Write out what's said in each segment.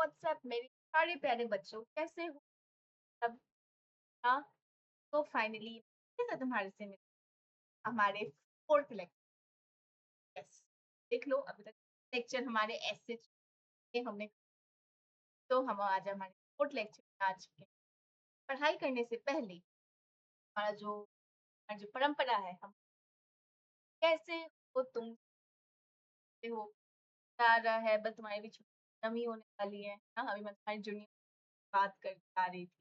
WhatsApp मेरे सारे प्यारे बच्चों, कैसे हो सब? हाँ, तो फाइनली कैसा तुम्हारे से मिल हमारे फोर्थ लेक्चर। यस, देख लो अभी तक लेक्चर हमारे ऐसे चले हमने, तो हम आज हमारे फोर्थ लेक्चर में आ चुके हैं। पढ़ाई करने से पहले हमारा जो परंपरा है, हम कैसे हो तुम कैसे हो जा रहा है, बस तुम्हारी भी छुट्टी खत्म ही होने वाली है ना। अभी मैं तुम्हारी जूनियर बात करके आ रही थी,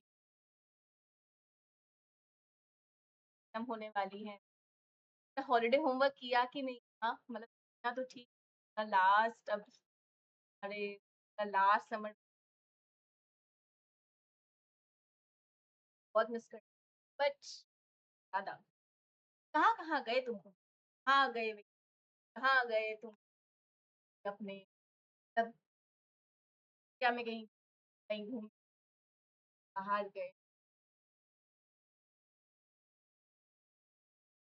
खत्म होने वाली है। हॉलिडे होमवर्क किया कि नहीं? हाँ मतलब किया तो ठीक। लास्ट अब अरे लास्ट समर बहुत मिस कर, बट ज्यादा कहाँ कहाँ गए तुम? कहाँ गए कहाँ गए तुम अपने, तब क्या में कहीं कहीं घूम बाहर गए,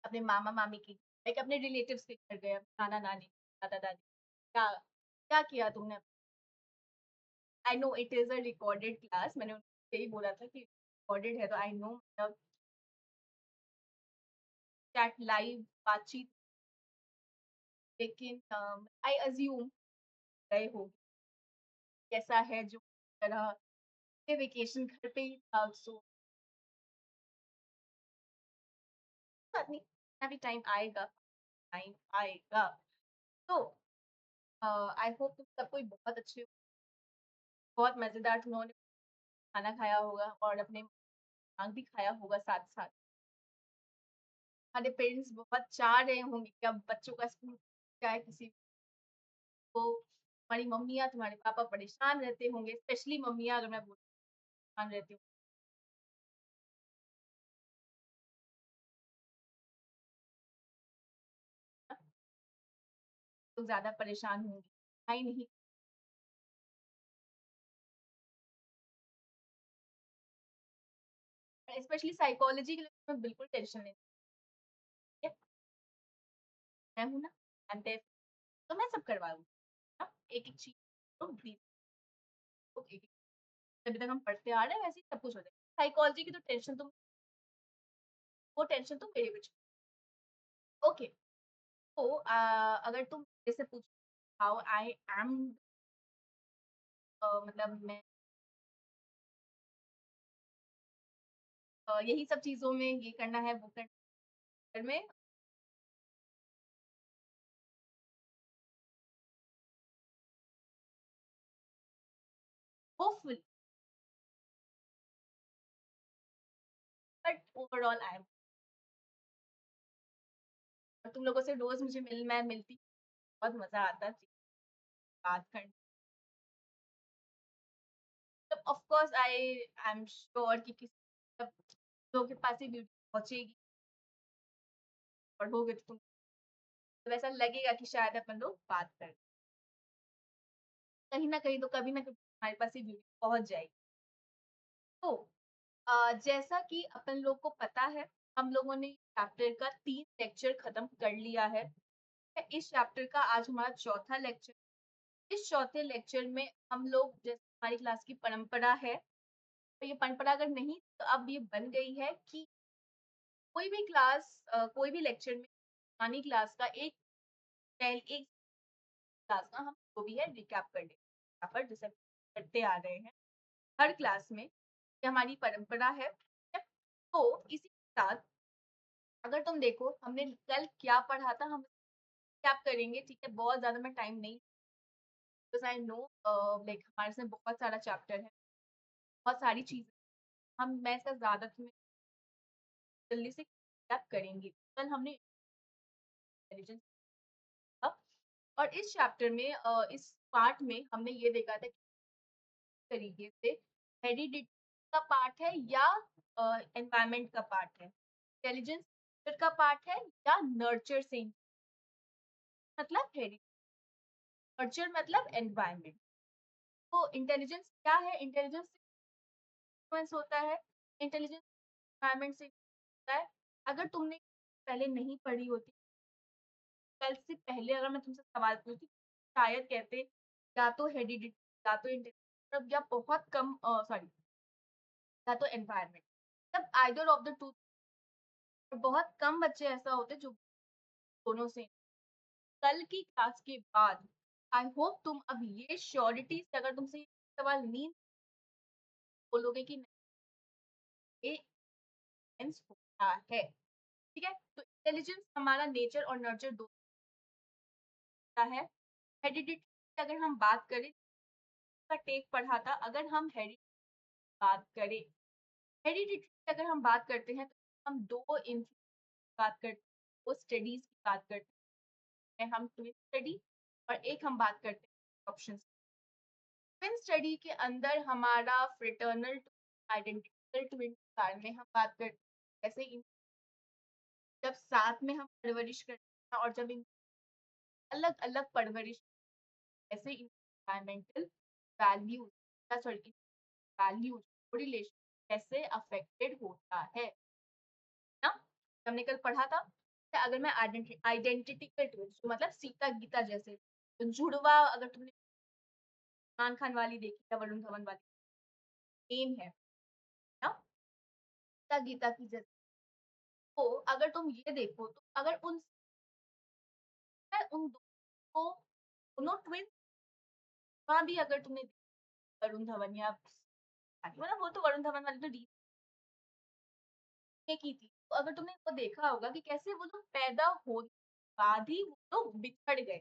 अपने मामा मामी की लाइक अपने रिलेटिव्स के घर गए, नाना नानी दादा दादी, क्या क्या किया तुमने? I know it is a recorded class, मैंने उनको यही बोला था कि रिकॉर्डेड है, तो आई नो मतलब चैट लाइव बातचीत, लेकिन आई अज्यूम गए हो कैसा है जो तरह के वेकेशन घर पे ही था, सो बात नहीं, अभी टाइम आएगा, टाइम आएगा। तो आई होप तुम सब कोई बहुत अच्छे हो, बहुत मजेदार तुम लोगों ने खाना खाया होगा और अपने आग भी खाया होगा साथ साथ। हमारे पेरेंट्स बहुत चाह रहे होंगे कि अब बच्चों का स्कूल जाए, किसी को हमारी मम्मियाँ तुम्हारे पापा परेशान रहते होंगे, स्पेशली मम्मियाँ, अगर मैं बोलूँ परेशान रहती हूँ तो ज्यादा परेशान होंगी, आई नहीं। स्पेशली साइकोलॉजी के लिए तो मैं बिल्कुल टेंशन नहीं, मैं हूँ ना, I'm there, तो मैं सब करवाऊँ ना, एक एक चीज तो अभी तक हम पढ़ते आ रहे हैं वैसे ही सब कुछ हो जाएगा। साइकोलॉजी की तो टेंशन तुम, वो टेंशन तुम मेरे पे छोड़ो। ओके, तो अगर तुम जैसे पूछ हाउ आई एम, मतलब मैं यही सब चीजों में ये करना है वो करना है में hopeful, but overall I am, तुम लोगों से रोज मुझे मैं मिलती, बहुत मजा आता है बात करने, मतलब of course I am sure कि किसी मतलब लोगों के पास ही ब्यूटी पहुंचेगी, पढ़ोगे तो तुम तो ऐसा लगेगा कि शायद अपन लोग बात कर, कहीं ना कहीं तो कभी ना कभी हमारे पास ही ब्यूटी पहुंच जाएगी। तो जैसा कि अपन लोग को पता है, हम लोगों ने चैप्टर का 3 लेक्चर खत्म कर लिया है। इस चैप्टर का आज हमारा चौथा लेक्चर। इस चौथे लेक्चर में हम लोग, जैसे हमारी क्लास की परंपरा है, तो ये परंपरा अगर नहीं तो अब ये बन गई है कि कोई भी क्लास कोई भी लेक्चर में पुरानी क्लास का एक क्लास का हम जो भी है रिकैप कर लेंगे, यहाँ पर जैसे करते आ रहे हैं हर क्लास में, ये हमारी परंपरा है। तो इसी के साथ अगर तुम देखो हमने कल क्या पढ़ा था, हम क्या करेंगे, ठीक है, बहुत ज्यादा मैं टाइम नहीं, बिकॉज आई नो लाइक हमारे से बहुत सारा चैप्टर है, बहुत सारी चीजें, हम मैं इसका ज्यादा तुम्हें जल्दी से क्या करेंगे। कल हमने इंटेलिजेंस, और इस चैप्टर में इस पार्ट में हमने ये देखा था कि तरीके से हेरिडिटी का पार्ट है या एनवायरमेंट का पार्ट है, इंटेलिजेंस का पार्ट है या नर्चर से, मतलब हेरिडिटी, नर्चर मतलब एनवायरमेंट। तो इंटेलिजेंस क्या है? इंटेलिजेंस इन्फ्लुएंस होता है, इंटेलिजेंस एनवायरनमेंट से होता है। अगर तुमने पहले नहीं पढ़ी होती, कल से पहले अगर मैं तुमसे सवाल पूछती, शायद कहते या तो हेरिडिटी या तो इंटेलिजेंस, मतलब या बहुत कम सॉरी या तो एनवायरनमेंट, तब आइदर ऑफ द टू। बहुत कम बच्चे ऐसा होते हैं जो दोनों से। कल की क्लास के बाद आई होप तुम अब ये श्योरिटी से अगर तुमसे ये सवाल नहीं बोलोगे कि नहीं, ये सेंस होता है। ठीक है, तो इंटेलिजेंस हमारा नेचर और नर्चर दोनों का है। हेरिडिटी अगर हम बात करें, का टेक पढ़ा था, अगर हम हेरिडिटी बात करें, हेरिडिटी अगर हम बात करते हैं तो हम दो बात करते हैं, दो स्टडीज की बात करते हैं, हम ट्विन स्टडी और एक हम बात करते हैं ऑप्शन। ट्विन स्टडी के अंदर हमारा फ्रेटर्नल आइडेंटिकल ट्विन के बारे में हम बात करते हैं, जैसे जब साथ में हम परवरिश करते हैं और जब इन अलग अलग परवरिश, जैसे environmental values sorry values relation कैसे अफेक्टेड होता है ना। हमने कल पढ़ा था कि अगर मैं आइडेंटिकल ट्विंस मतलब सीता गीता जैसे, तो जुड़वा अगर तुमने सलमान खान वाली देखी या वरुण धवन वाली सेम है ना, सीता गीता की जैसे। तो अगर तुम ये देखो तो अगर उन दोनों दोनों ट्विंस वहां भी अगर तुमने वरुण धवन या मतलब वो तो वरुण धवन वाली तो डी की थी, तो अगर तुमने वो देखा होगा कि कैसे वो लोग पैदा होने के बाद ही वो लोग बिछड़ गए,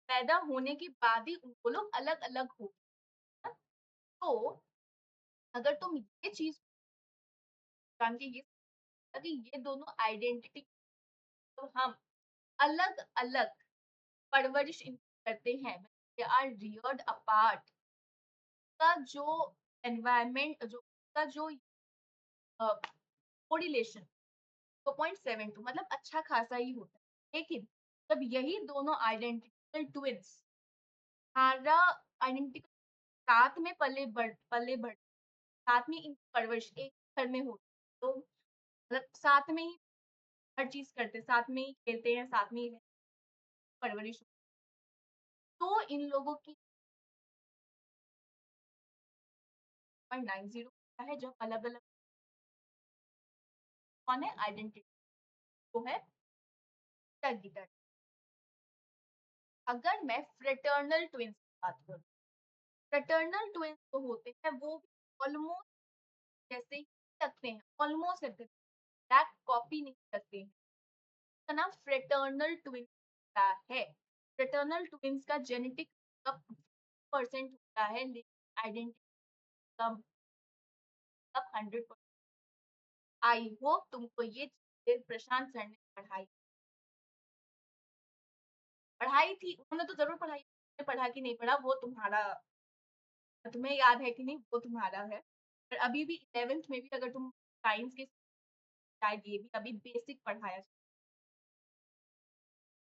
पैदा होने के बाद ही वो लोग अलग अलग हो गए। तो अगर तुम ये चीज जान के ये कि ये दोनों आइडेंटिटी, तो हम अलग अलग परवरिश करते हैं, दे आर रियर्ड अपार्ट, का जो एनवायरमेंट जो का जो कोरिलेशन 2.72 मतलब अच्छा खासा ही होता है। लेकिन जब यही दोनों आइडेंटिकल ट्विंस हमारा आइडेंटिकल साथ में पले बढ़ साथ में इनकी परवरिश एक घर में होती है, तो मतलब साथ में ही हर चीज करते हैं, साथ में ही खेलते हैं, साथ में ही परवरिश, तो इन लोगों की 0.90 है, जब अलग अलग कौन है आइडेंटिटी, वो है गीता। अगर मैं फ्रेटर्नल ट्विंस की बात करूं, फ्रेटर्नल ट्विंस जो होते हैं वो ऑलमोस्ट जैसे ही लगते हैं, ऑलमोस्ट लगते हैं, एग्जैक्ट कॉपी नहीं करते हैं, इसका नाम फ्रेटर्नल ट्विंस होता है। फ्रेटर्नल ट्विंस का जेनेटिक कब परसेंट होता है, लेकिन आइडेंटिटी कब कब 100%। आई होप तुमको ये चीजें प्रशांत सर ने पढ़ाई थी, उन्होंने तो जरूर पढ़ाई, पढ़ा कि नहीं पढ़ा वो तुम्हारा, तुम्हें याद है कि नहीं वो तुम्हारा है। पर अभी भी 11th में भी अगर तुम साइंस के, शायद ये भी अभी बेसिक पढ़ाया।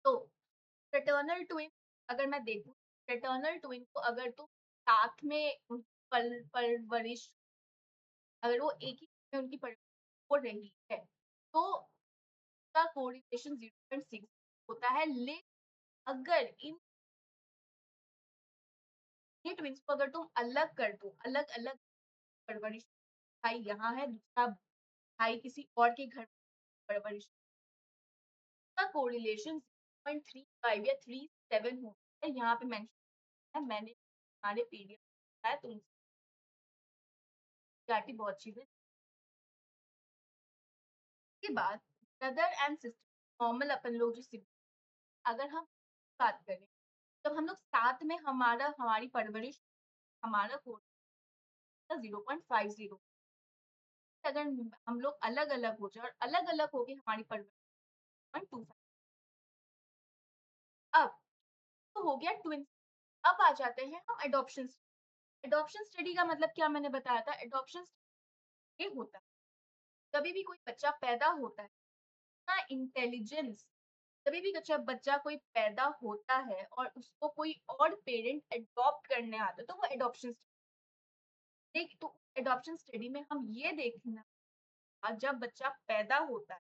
तो फ्रेटर्नल ट्विन अगर मैं देखूं, फ्रेटर्नल ट्विन को अगर तुम साथ में परवरिश, अगर वो एक ही में उनकी परवरिश हो रही है, तो का कोरिलेशन 0.6 होता है। लेकिन अगर इन ट्विंस को अगर तुम अलग कर दो, अलग अलग परवरिश, भाई यहाँ है, दूसरा भाई किसी और के घर परवरिश, का कोरिलेशन 0.35 या 37 होता है, यहाँ पे मेंशन है, मैंने हमारे पीडीएफ बताया, तुम जाती बहुत चीजें के बाद ब्रदर एंड सिस्टर नॉर्मल अपन लोग जो अगर हम बात करें, जब हम लोग साथ में हमारी परवरिश, हमारा कोड 0.50, अगर हम लोग अलग अलग हो जाए और अलग अलग होके हमारी परवरिश 0.25, अब तो हो गया ट्विन। अब आ जाते हैं हम एडॉप्शन। एडॉप्शन स्टडी का मतलब क्या मैंने बताया था, एडॉप्शन ये होता है कभी भी कोई बच्चा पैदा होता है ना, इंटेलिजेंस, कभी भी बच्चा बच्चा कोई पैदा होता है और उसको कोई और पेरेंट अडॉप्ट करने आता है, तो वो एडॉप्शन देख, तो एडॉप्शन स्टडी में हम ये देखना, जब बच्चा पैदा होता है,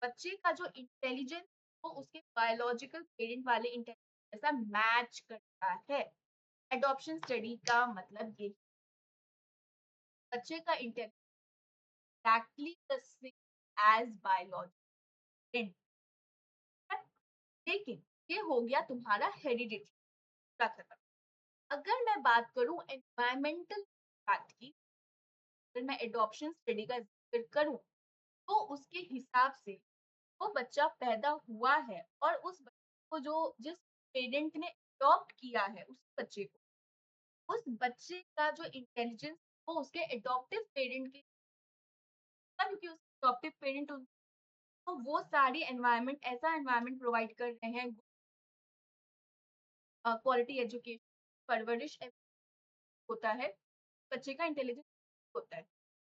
बच्चे का जो इंटेलिजेंस वो उसके बायोलॉजिकल पेरेंट वाले इंटेलिजेंस ऐसा मैच करता है। एडॉप्शन स्टडी का मतलब ये बच्चे का intelligence actually the same as biology, लेकिन ये हो गया तुम्हारा हेरिडिटी का खत्म। अगर मैं बात करूं एनवायरमेंटल पार्ट की, अगर मैं एडॉप्शन स्टडी का जिक्र करूं तो उसके हिसाब से वो बच्चा पैदा हुआ है और उस बच्चे को जो जिस पेरेंट ने अडॉप्ट किया है उस बच्चे को, उस बच्चे का जो इंटेलिजेंस वो उसके अडॉप्टिव पेरेंट के, क्योंकि उसके अडॉप्टिव पेरेंट तो वो सारी एनवायरनमेंट ऐसा एनवायरनमेंट प्रोवाइड कर रहे हैं, क्वालिटी एजुकेशन, परवरिश होता है, बच्चे का इंटेलिजेंस होता है,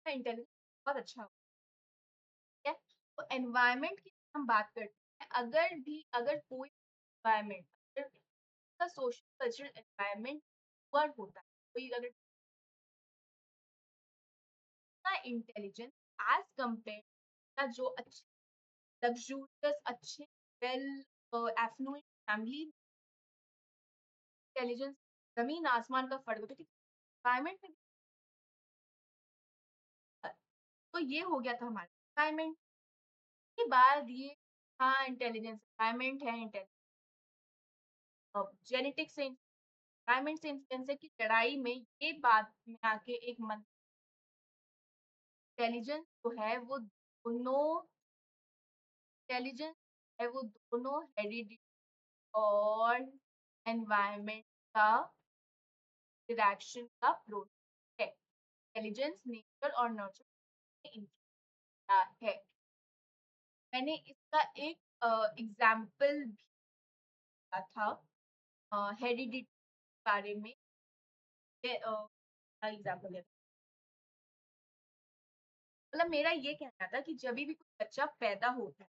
इंटेलिजेंस बहुत अच्छा होता है। तो एनवायरनमेंट की हम बात करते हैं, अगर कोई एनवायरनमेंट, अगर का सोशल कल्चरल एनवायरनमेंट पुअर होता है, कोई अगर का इंटेलिजेंस एज कंपेयर का जो अच्छे लग्जूरियस अच्छे वेल एफ्लुएंट फैमिली, इंटेलिजेंस जमीन आसमान का फर्क होता है, एनवायरनमेंट में। तो ये हो गया था हमारा एनवायरनमेंट के बाद ये, हाँ इंटेलिजेंस एनवायरनमेंट है, जेनेटिक्स से एनवायरनमेंट से इन्फ्लुएंस है कि लड़ाई में ये बात में आके एक मन इंटेलिजेंस जो है वो दोनों, इंटेलिजेंस है वो दोनों हेरिडिटी और एनवायरनमेंट का इंटरेक्शन का प्रोसेस है। इंटेलिजेंस नेचर और नर्चर में इंफ्लुएंस है। मैंने इसका एक एग्जाम्पल भी दिया था हेरिडिटी के बारे में, एग्जाम्पल है, मतलब मेरा ये कहना था कि जब भी कोई बच्चा पैदा होता है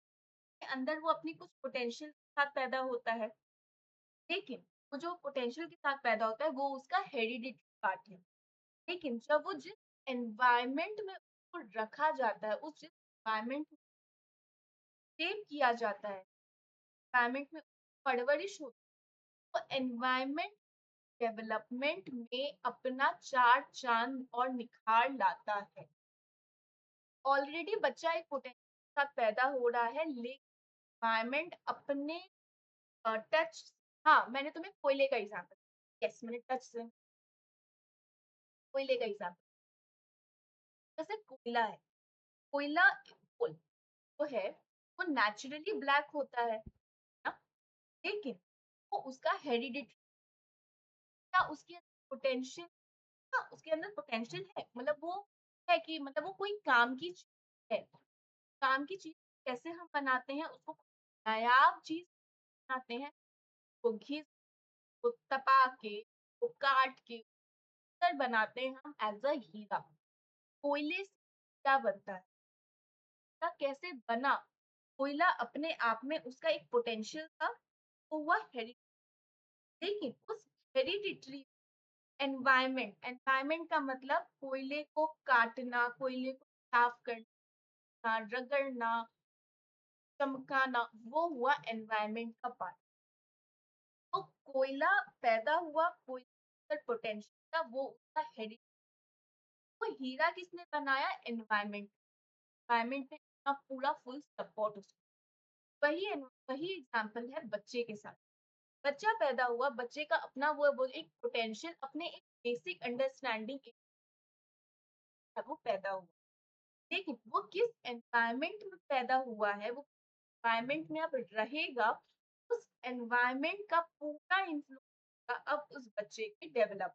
अंदर वो अपनी कुछ पोटेंशियल के साथ पैदा होता है, लेकिन वो जो पोटेंशियल के साथ पैदा होता है वो उसका हेरिडिटी पार्ट है। लेकिन जब वो जिस एनवायरनमेंट में उसको रखा जाता है, उस जिस एनवायरनमेंट में सेव किया जाता है, एनवायरनमेंट में परवरिश होती है, तो एनवायरनमेंट डेवलपमेंट में अपना चार चांद और निखार लाता है। ऑलरेडी बच्चा एक पोटेंशियल के साथ पैदा हो रहा है, लेकिन एनवायरनमेंट अपने टच, हाँ मैंने तुम्हें कोयले का एग्जाम्पल, यस मैंने टच से कोयले का एग्जाम्पल, जैसे कोयला है, कोयला कोल वो है, वो नेचुरली ब्लैक होता है ना, लेकिन वो उसका हेरिडिटी का उसके पोटेंशियल, हाँ उसके अंदर पोटेंशियल है, मतलब वो है कि मतलब वो कोई काम की चीज है। काम की चीज कैसे हम बनाते हैं उसको, नायाब चीज बनाते हैं, वो घिस, वो तपा के, वो काट के फिर बनाते हैं हम एज अ हीरा। कोयले से क्या बनता है, हीरा कैसे बना, कोयला अपने आप में उसका एक पोटेंशियल था, वो हुआ लेकिन उस हेरिडिटरी एनवायरनमेंट, एनवायरनमेंट का मतलब कोयले को काटना, कोयले को साफ करना, रगड़ना, चमकाना, वो हुआ एनवायरनमेंट का पार्ट। तो कोयला पैदा हुआ, कोयला पोटेंशियल था, वो उसका हेरिडिटी। वो हीरा किसने बनाया, एनवायरनमेंट, एनवायरनमेंट ने अपना पूरा फुल सपोर्ट उसको। वही एग्जांपल है बच्चे के साथ। बच्चा पैदा हुआ, बच्चे का अपना वो एक पोटेंशियल, अपने एक बेसिक अंडरस्टैंडिंग वो पैदा हुआ, लेकिन वो किस एनवायरनमेंट में पैदा हुआ है, वो एनवायरनमेंट में अब रहेगा, उस एनवायरनमेंट का पूरा इन्फ्लुएंस अब उस बच्चे के डेवलप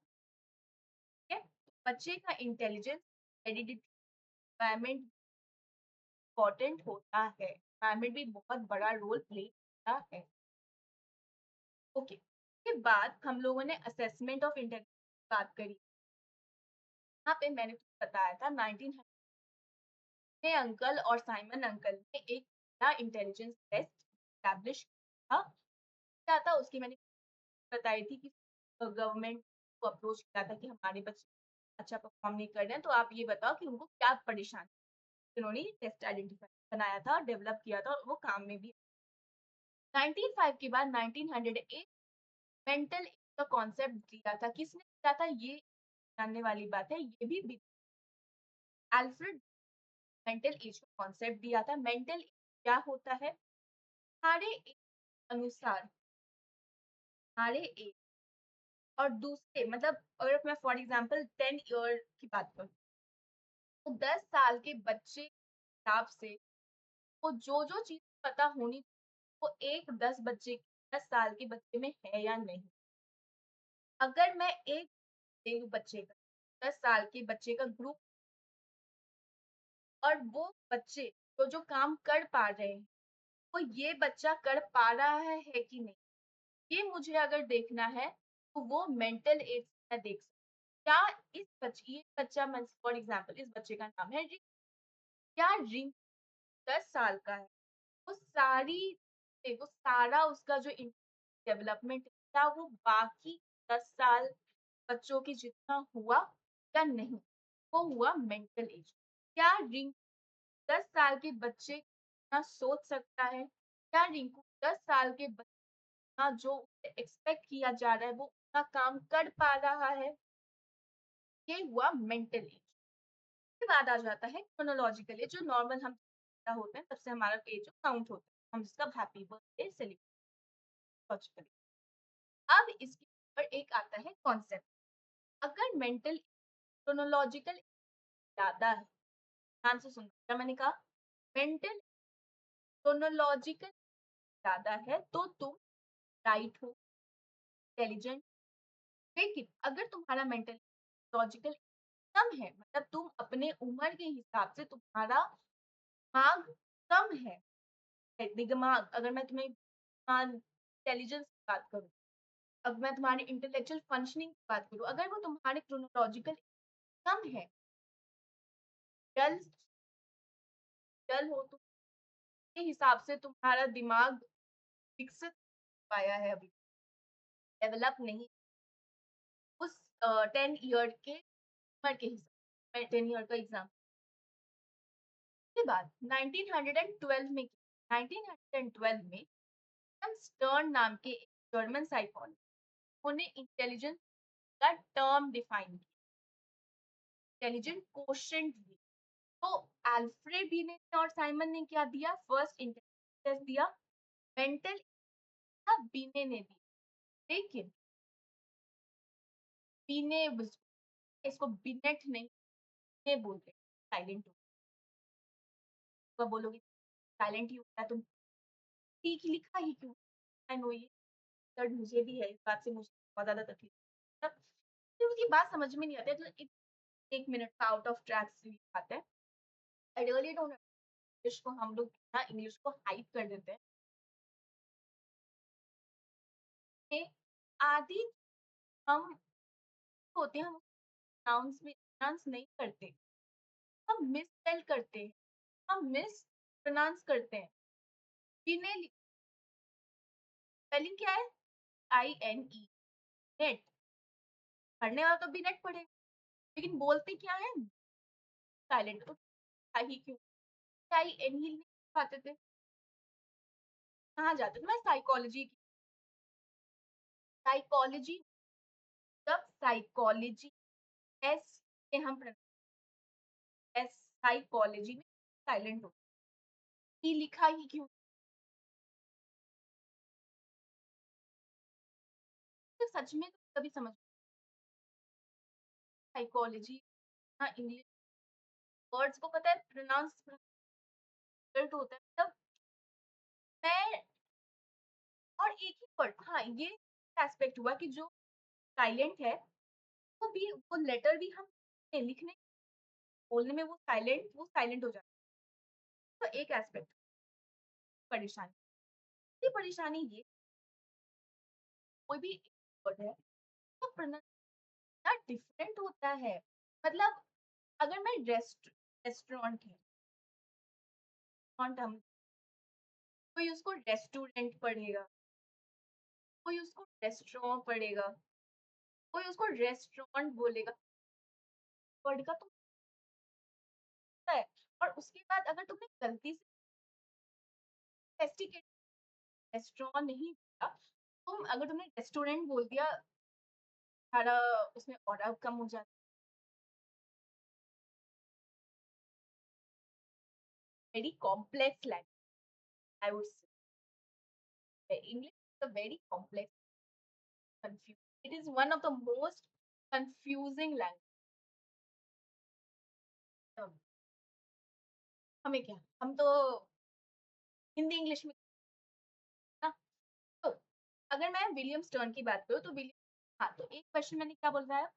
है। बच्चे का इंटेलिजेंस हेरिडिटी एनवायरनमेंट इम्पोर्टेंट होता है, एनवायरनमेंट भी बहुत बड़ा रोल प्ले करता है। ओके, के बाद हम लोगों ने असेसमेंट ऑफ इंटेलिजेंस बात करी। यहाँ पे मैंने बताया था 1900 में अंकल और साइमन अंकल ने एक नया इंटेलिजेंस टेस्ट एस्टैब्लिश किया। क्या था उसकी मैंने बताई थी कि गवर्नमेंट को अप्रोच किया था कि हमारे बच्चे अच्छा परफॉर्म नहीं कर रहे हैं, तो आप ये बताओ कि उनको क्या परेशानी, उन्होंने टेस्ट आइडेंटिफाई बनाया था, डेवलप किया था और वो काम में भी। 1905 के बाद 1908 मेंटल का कॉन्सेप्ट दिया था, किसने दिया था ये जानने वाली बात है। ये भी अल्फ्रेड मेंटल एज का कॉन्सेप्ट दिया था। मेंटल क्या होता है? हमारे एज अनुसार, हमारे एज और दूसरे मतलब अगर मैं फॉर एग्जांपल 10 ईयर की बात करूँ, तो 10 साल के बच्चे के हिसाब से वो जो चीज़ पता होनी, वो एक 10 साल के बच्चे में है या नहीं। अगर मैं एक ले लूँ बच्चे का, 10 साल के बच्चे का ग्रुप, और वो बच्चे जो काम कर पा रहे हैं, वो ये बच्चा कर पा रहा है कि नहीं, ये मुझे अगर देखना है, तो वो मेंटल एज मैं देख सकती हूँ। क्या इस बच्चे ये बच्चा मैं फॉर एग्जांपल इस बच्चे का नाम है रिंकू, क्या रिंकू 10 साल का है? वो सारी वो सारा उसका जो डेवलपमेंट है, क्या वो बाकी 10 साल बच्चों के जितना हुआ या नहीं? वो हुआ मेंटल एज। क्या रिंकू 10 साल के बच्चे इतना सोच सकता है? क्या रिंकू 10 साल के बच्चा जो एक्सपेक्ट किया जा रहा है वो उतना काम कर पा रहा है? ये हुआ मेंटल एज। उसके बाद आ जाता है क्रोनोलॉजिकल एज, जो नॉर्मल हम होते हैं तब से हमारा एज काउंट होता है। हम जिसका हैप्पी बर्थडे सेलिब्रेट। अब इसके ऊपर एक आता है कॉन्सेप्ट। अगर मेंटल क्रोनोलॉजिकल ज्यादा है, ध्यान से सुनो क्या मैंने कहा, मेंटल क्रोनोलॉजिकल ज्यादा है तो तुम राइट हो, इंटेलिजेंट। लेकिन अगर तुम्हारा मेंटल लॉजिकल कम है, मतलब तुम अपने उम्र के हिसाब से तुम्हारा दिमाग कम है, दिमाग अगर मैं तुम्हें इंटेलिजेंस की बात करूँ, अब मैं तुम्हारी इंटेलेक्चुअल फंक्शनिंग की बात करूँ, अगर वो तुम्हारे क्रोनोलॉजिकल कम है, डल डल हो, तो के हिसाब से तुम्हारा दिमाग विकसित पाया है, अभी डेवलप नहीं उस 10 ईयर के उम्र के हिसाब। मैं 10 ईयर का एग्जाम के बाद 1912 में 1912 में स्टर्न नाम के एक जर्मन साइकोलॉजिस्ट, उन्होंने इंटेलिजेंस का टर्म डिफाइन किया, इंटेलिजेंट कोशेंट भी। तो अल्फ्रेड बिने और साइमन ने क्या दिया? फर्स्ट इंटेलिजेंस दिया, मेंटल बिने ने दिया। लेकिन बिने इसको बिनेट नहीं, बिने बोलते, साइलेंट हो, बोलोगे साइलेंट ही होता है, तुम ठीक ही लिखा ही क्यों? आई नो ये दर्द मुझे भी है, इस बात से मुझे बहुत ज़्यादा तकलीफ है। तब फिर उसकी बात समझ में नहीं आती है, तो एक मिनट का आउट ऑफ ट्रैक से आता है। आई रियली डोंट, इंग्लिश को हम लोग ना इंग्लिश को हाइप कर देते हैं। ये आदि हम होते हैं, हम प्रोनाउंस में प्रोनाउंस नहीं करते, हम मिस स्पेल करते हैं, हम मिस प्रोनाउंस करते हैं। इन्हें स्पेलिंग क्या है? I N E, net. पढ़ने वाला तो भी नेट पढ़ेगा, लेकिन बोलते क्या है? साइलेंट। तो ही क्यों? आई एन ही नहीं पाते थे, कहाँ जाते थे? मैं साइकोलॉजी की, साइकोलॉजी, तब साइकोलॉजी एस से हम एस साइकोलॉजी में साइलेंट हो, ही लिखा ही क्यों? तो सच में तो कभी समझ साइकोलॉजी हाँ इंग्लिश वर्ड्स को पता है प्रोनाउंस डिफिकल्ट होता है, मतलब मैं और एक ही वर्ड, हाँ ये एस्पेक्ट हुआ कि जो साइलेंट है वो भी वो लेटर भी हम लिखने बोलने में वो साइलेंट हो जाता है। तो एक एस्पेक्ट परेशानी, ये परेशानी ये कोई भी वर्ड है तो प्रोनाउंस डिफरेंट होता है। मतलब अगर मैं रेस्टोरेंट है, हम कोई उसको रेस्टोरेंट पढ़ेगा, कोई उसको रेस्टोरेंट पढ़ेगा, कोई उसको रेस्टोरेंट बोलेगा, वर्ड का तो होता है। और उसके बाद अगर तुमने गलती से रेस्टोरेंट नहीं बोला, तुम अगर तुमने रेस्टोरेंट बोल दिया, सारा उसमें ऑर्डर कम हो जाता है। Very complex language I would say. English is a very complex confused. It is one of the most confusing language. हमें क्या, हम तो हिंदी इंग्लिश में ना। तो अगर मैं विलियम स्टर्न की बात करूँ तो विलियम, हाँ, तो एक क्वेश्चन मैंने क्या बोल रहा है,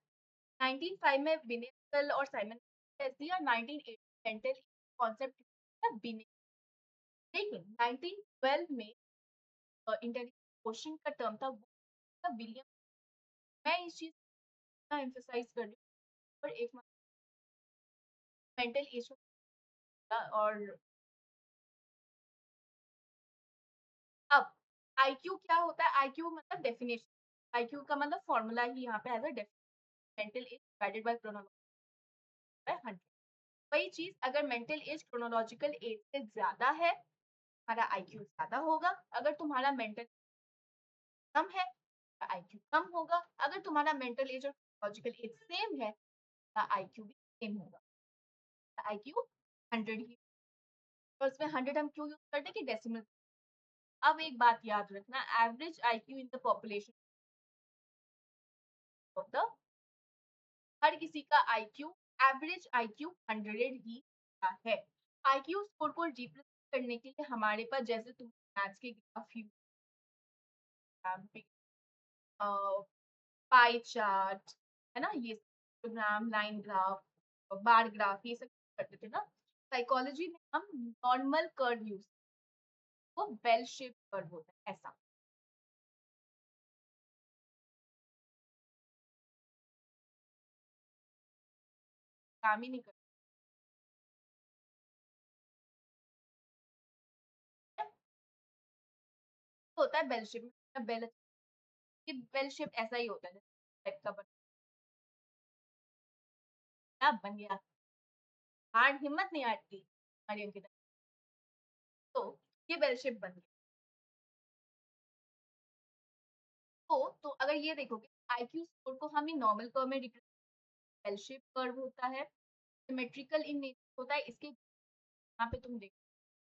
1905 में बिनेगल और साइमन टेस्ली और 1980 मेंटल कॉन्सेप्ट बिने, लेकिन 1912 में इंटेलिजेंस क्वेश्चन का टर्म था, वो था विलियम। मैं इस चीज का एम्फसाइज कर रही हूँ और एक मेंटल एज और अब आईक्यू क्या होता है, आईक्यू मतलब डेफिनेशन, आईक्यू का मतलब फॉर्मूला ही यहाँ पे as a mental age divided by chronological 100। वही चीज अगर मेंटल एज क्रोनोलॉजिकल एज से ज्यादा है, तुम्हारा आईक्यू ज्यादा होगा। अगर तुम्हारा मेंटल कम है, आईक्यू कम होगा। अगर तुम्हारा मेंटल एज और क्रोनोलॉजिकल एज सेम है, आईक्यू भी सेम होगा। आईक्यू 100 ही, और उसमें 100 हम क्यों यूज करते हैं कि डेसिमल। अब एक बात याद रखना, average IQ in the population of the, हर किसी का आईक्यू, एवरेज आईक्यू 100 ही होता है। आईक्यू स्कोर को रिप्रेजेंट करने के लिए हमारे पास, जैसे तुम मैथ्स के ग्राफ, पाई चार्ट, है ना, ये program, line graph, bar graph, ये सब करते थे ना। साइकोलॉजी में हम नॉर्मल कर्व यूज, वो बेल शेप कर्व होता है ऐसा। काम ही नहीं करता है। होता है बेल शेप में, बेल, बेल शेप ऐसा ही होता है टाइप का बन गया। हार्ड हिम्मत नहीं हारती हमारी अंकिता। तो ये बेल शेप बन गया। तो अगर ये देखोगे, आईक्यू स्कोर को हम नॉर्मल कर्व में रिप्रेजेंट, बेल शेप कर्व होता है, सिमेट्रिकल इन नेचर होता है। इसके यहाँ पे तुम देखो,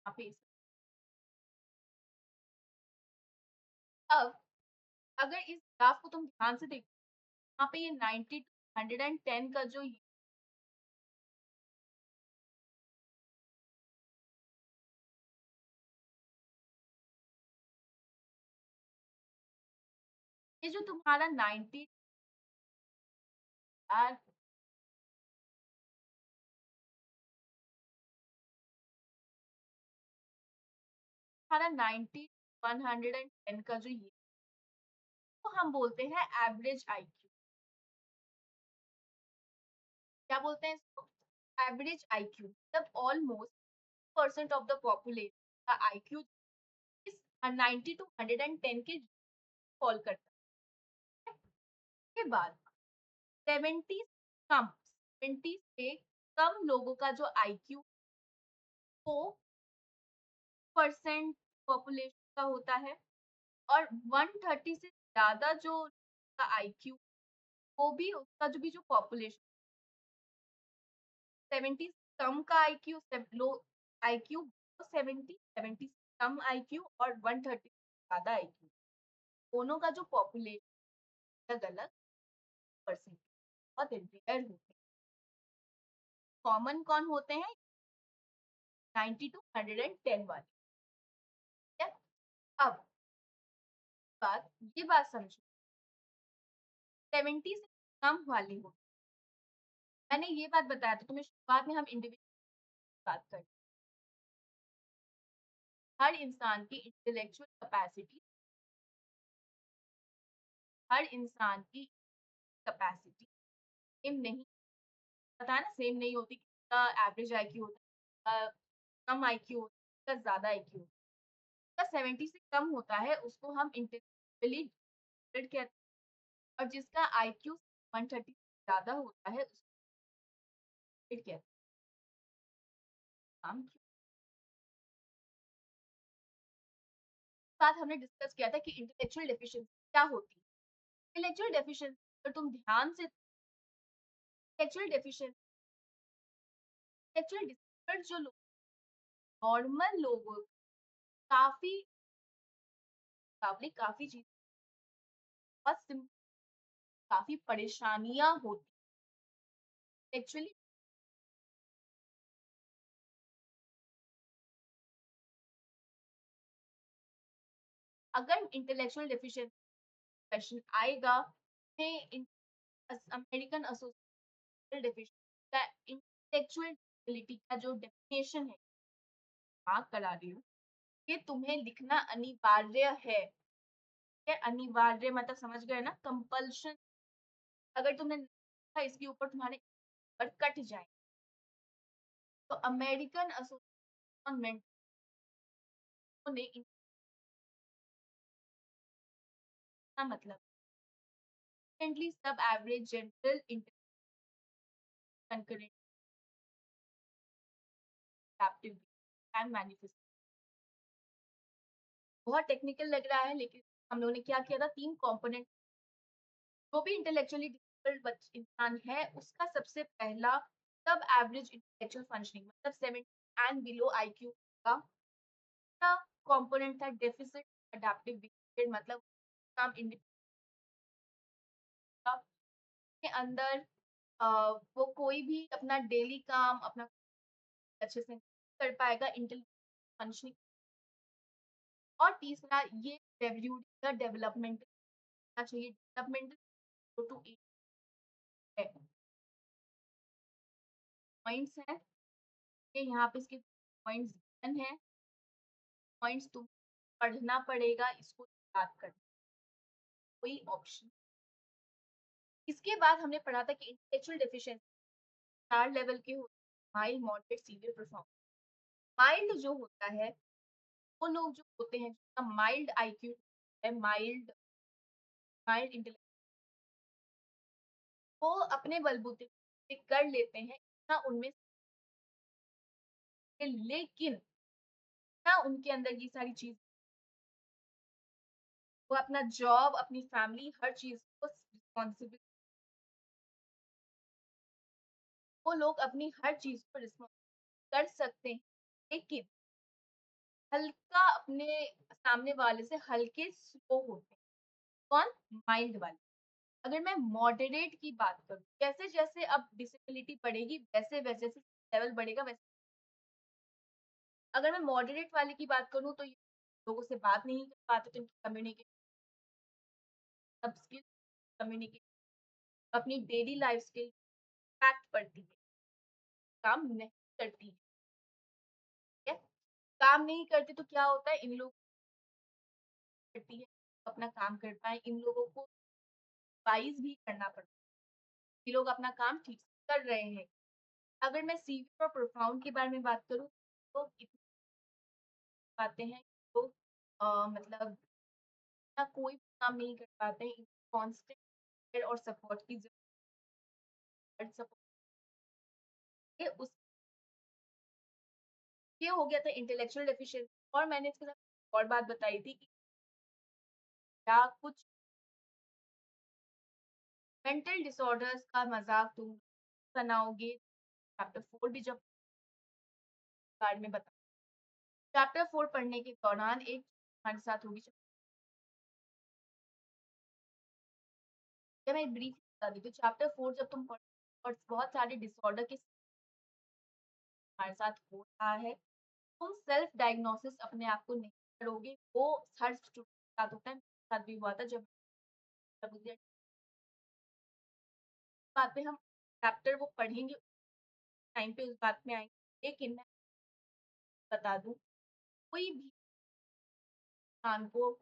यहाँ पे अब अगर इस ग्राफ को तुम ध्यान से देखो, यहाँ पे ये 90 टू 110 का जो ये जो तुम्हारा 90 यार, तुम्हारा 90 110 का जो ये, तो हम बोलते हैं एवरेज आईक्यू। क्या बोलते हैं इसको, एवरेज आईक्यू। मतलब almost percent of the population का आईक्यू इस 90 टू 110 के फॉल करता है। के बाद 70 कम, 70 से कम लोगों का जो आईक्यू वो परसेंट पॉपुलेशन का होता है, और 130 से ज्यादा जो का आईक्यू, वो भी उसका जो भी जो पॉपुलेशन, 70 कम का आईक्यू, लो आईक्यू 70, 70 से कम आईक्यू और 130 से ज्यादा आईक्यू, दोनों का जो पॉपुलेशन अलग अलग परसेंट बहुत रेयर होते हैं। कॉमन कौन होते हैं, 90 टू 110 वाले। ठीक है? अब बात, ये बात समझो, 70 से कम वाले हो, मैंने ये बात बताया था तुम्हें शुरुआत में, हम इंडिविजुअल बात करते, हर इंसान की इंटेलेक्चुअल कैपेसिटी, हर इंसान की कैपेसिटी सेम नहीं, पता है ना, सेम नहीं होती। किसका एवरेज आईक्यू होता है, कम आईक्यू होता है, किसका ज्यादा आईक्यू होता है। जिसका 70 से कम होता है उसको हम इंटेलेक्चुअली कहते हैं, और जिसका आईक्यू 130 से ज्यादा होता है उसको कहते हैं। हम बात हमने डिस्कस किया था कि इंटेलेक्चुअल डेफिशिएंसी क्या होती है। इंटेलेक्चुअल डेफिशिएंसी अगर तुम ध्यान से इंटेलेक्चुअल डेफिशिएंसी इंटेलेक्चुअल डिसऑर्डर जो लोग नॉर्मल लोगों काफ़ी मुकाबले काफ़ी चीज़ें बहुत सिम काफ़ी परेशानियाँ होती हैं। एक्चुअली अगर इंटेलेक्चुअल डेफिशिएंसी क्वेश्चन आएगा, मैं अमेरिकन एसोसिएटेड डेफिशिएंसी का इंटेलेक्चुअल डिसेबिलिटी का जो डेफिनेशन है, बात करा रही हूँ, ये तुम्हें लिखना अनिवार्य है। ये अनिवार्य मतलब समझ गए ना? कंपल्शन अगर तुमने नहीं लिखा इसके ऊपर तुम्हारे नंबर कट जाए। तो अमेरिकन एसोसिएशन ने इनका मतलब सब average general concurrent adaptive and manifest बहुत टेक्निकल लग रहा है लेकिन हम लोगों ने क्या किया था 3 कंपोनेंट जो भी इंटेलेक्चुअली डिसेबल्ड इंसान है उसका सबसे पहला सब एवरेज इंटेलेक्चुअल फंक्शनिंग मतलब 70 एंड बिलो आईक्यू का कंपोनेंट था डेफिसिट अडैप्टिव बिहेवियर मतलब काम के अंदर वो कोई भी अपना डेली काम अपना अच्छे से कर पाएगा इंटेलिजेंस फंक्शनिंग और तीसरा ये रेवल्यूट डेवलपमेंट चाहिए डेवलपमेंटल टू है पॉइंट्स हैं ये यहाँ पे इसके पॉइंट्स गिवन है पॉइंट्स तुम पढ़ना पड़ेगा इसको याद करना कोई ऑप्शन इसके बाद हमने पढ़ा था कि इंटेलेक्चुअल डेफिशिएंसी 4 लेवल के होते हैं mild moderate severe perform mild जो होता है वो लोग जो होते हैं जिनका माइल्ड आईक्यू है माइल्ड माइल्ड इंटेलेक्ट वो अपने बलबूते पे कर लेते हैं इतना उनमें से लेकिन ना उनके अंदर ये सारी चीज वो अपना जॉब अपनी फैमिली हर चीज को रिस्पॉन्सिबल वो लोग अपनी हर चीज को रिस्पॉन्सिबल कर सकते हैं लेकिन हल्का अपने सामने वाले से हल्के स्लो होते हैं कौन माइल्ड वाले अगर मैं मॉडरेट की बात करूं जैसे जैसे अब डिसेबिलिटी बढ़ेगी वैसे वैसे लेवल बढ़ेगा वैसे अगर मैं मॉडरेट वाले की बात करूं तो ये लोगों से बात नहीं कर पाते तो कम्युनिकेशन सब स्किल कम्युनिकेशन अपनी डेली लाइफ स्किल इम्पैक्ट पड़ती है काम नहीं करती है ठीक है काम नहीं करते तो क्या होता है इन लोग करती है अपना काम कर पाए इन लोगों को वाइज भी करना पड़ता है ये लोग अपना काम ठीक से कर रहे हैं अगर मैं सीवियर और प्रोफाउंड के बारे में बात करूं तो इतनी पाते हैं तो मतलब ना कोई भी काम नहीं कर पाते हैं कांस्टेंट और सपोर्ट की जरूरत सपोर्ट ये उस ये हो गया था इंटेलेक्चुअल डेफिशिएंसी और मैंने इसके साथ और बात बताई थी कि क्या कुछ मेंटल डिसऑर्डर्स का मजाक तुम बनाओगे चैप्टर 4 भी जब बारे में बता चैप्टर 4 पढ़ने के दौरान एक हमारे साथ होगी जब मैं ब्रीफ बता दी तो चैप्टर 4 जब तुम पढ़ और बहुत सारे डिसऑर्डर के हमारे साथ हो रहा है तुम सेल्फ डायग्नोसिस अपने आप को नहीं करोगे वो हर स्टूडेंट के साथ होता है मेरे साथ भी हुआ था जब बात पे हम चैप्टर वो पढ़ेंगे टाइम पे उस बात में आएंगे लेकिन मैं बता दूं कोई भी इंसान को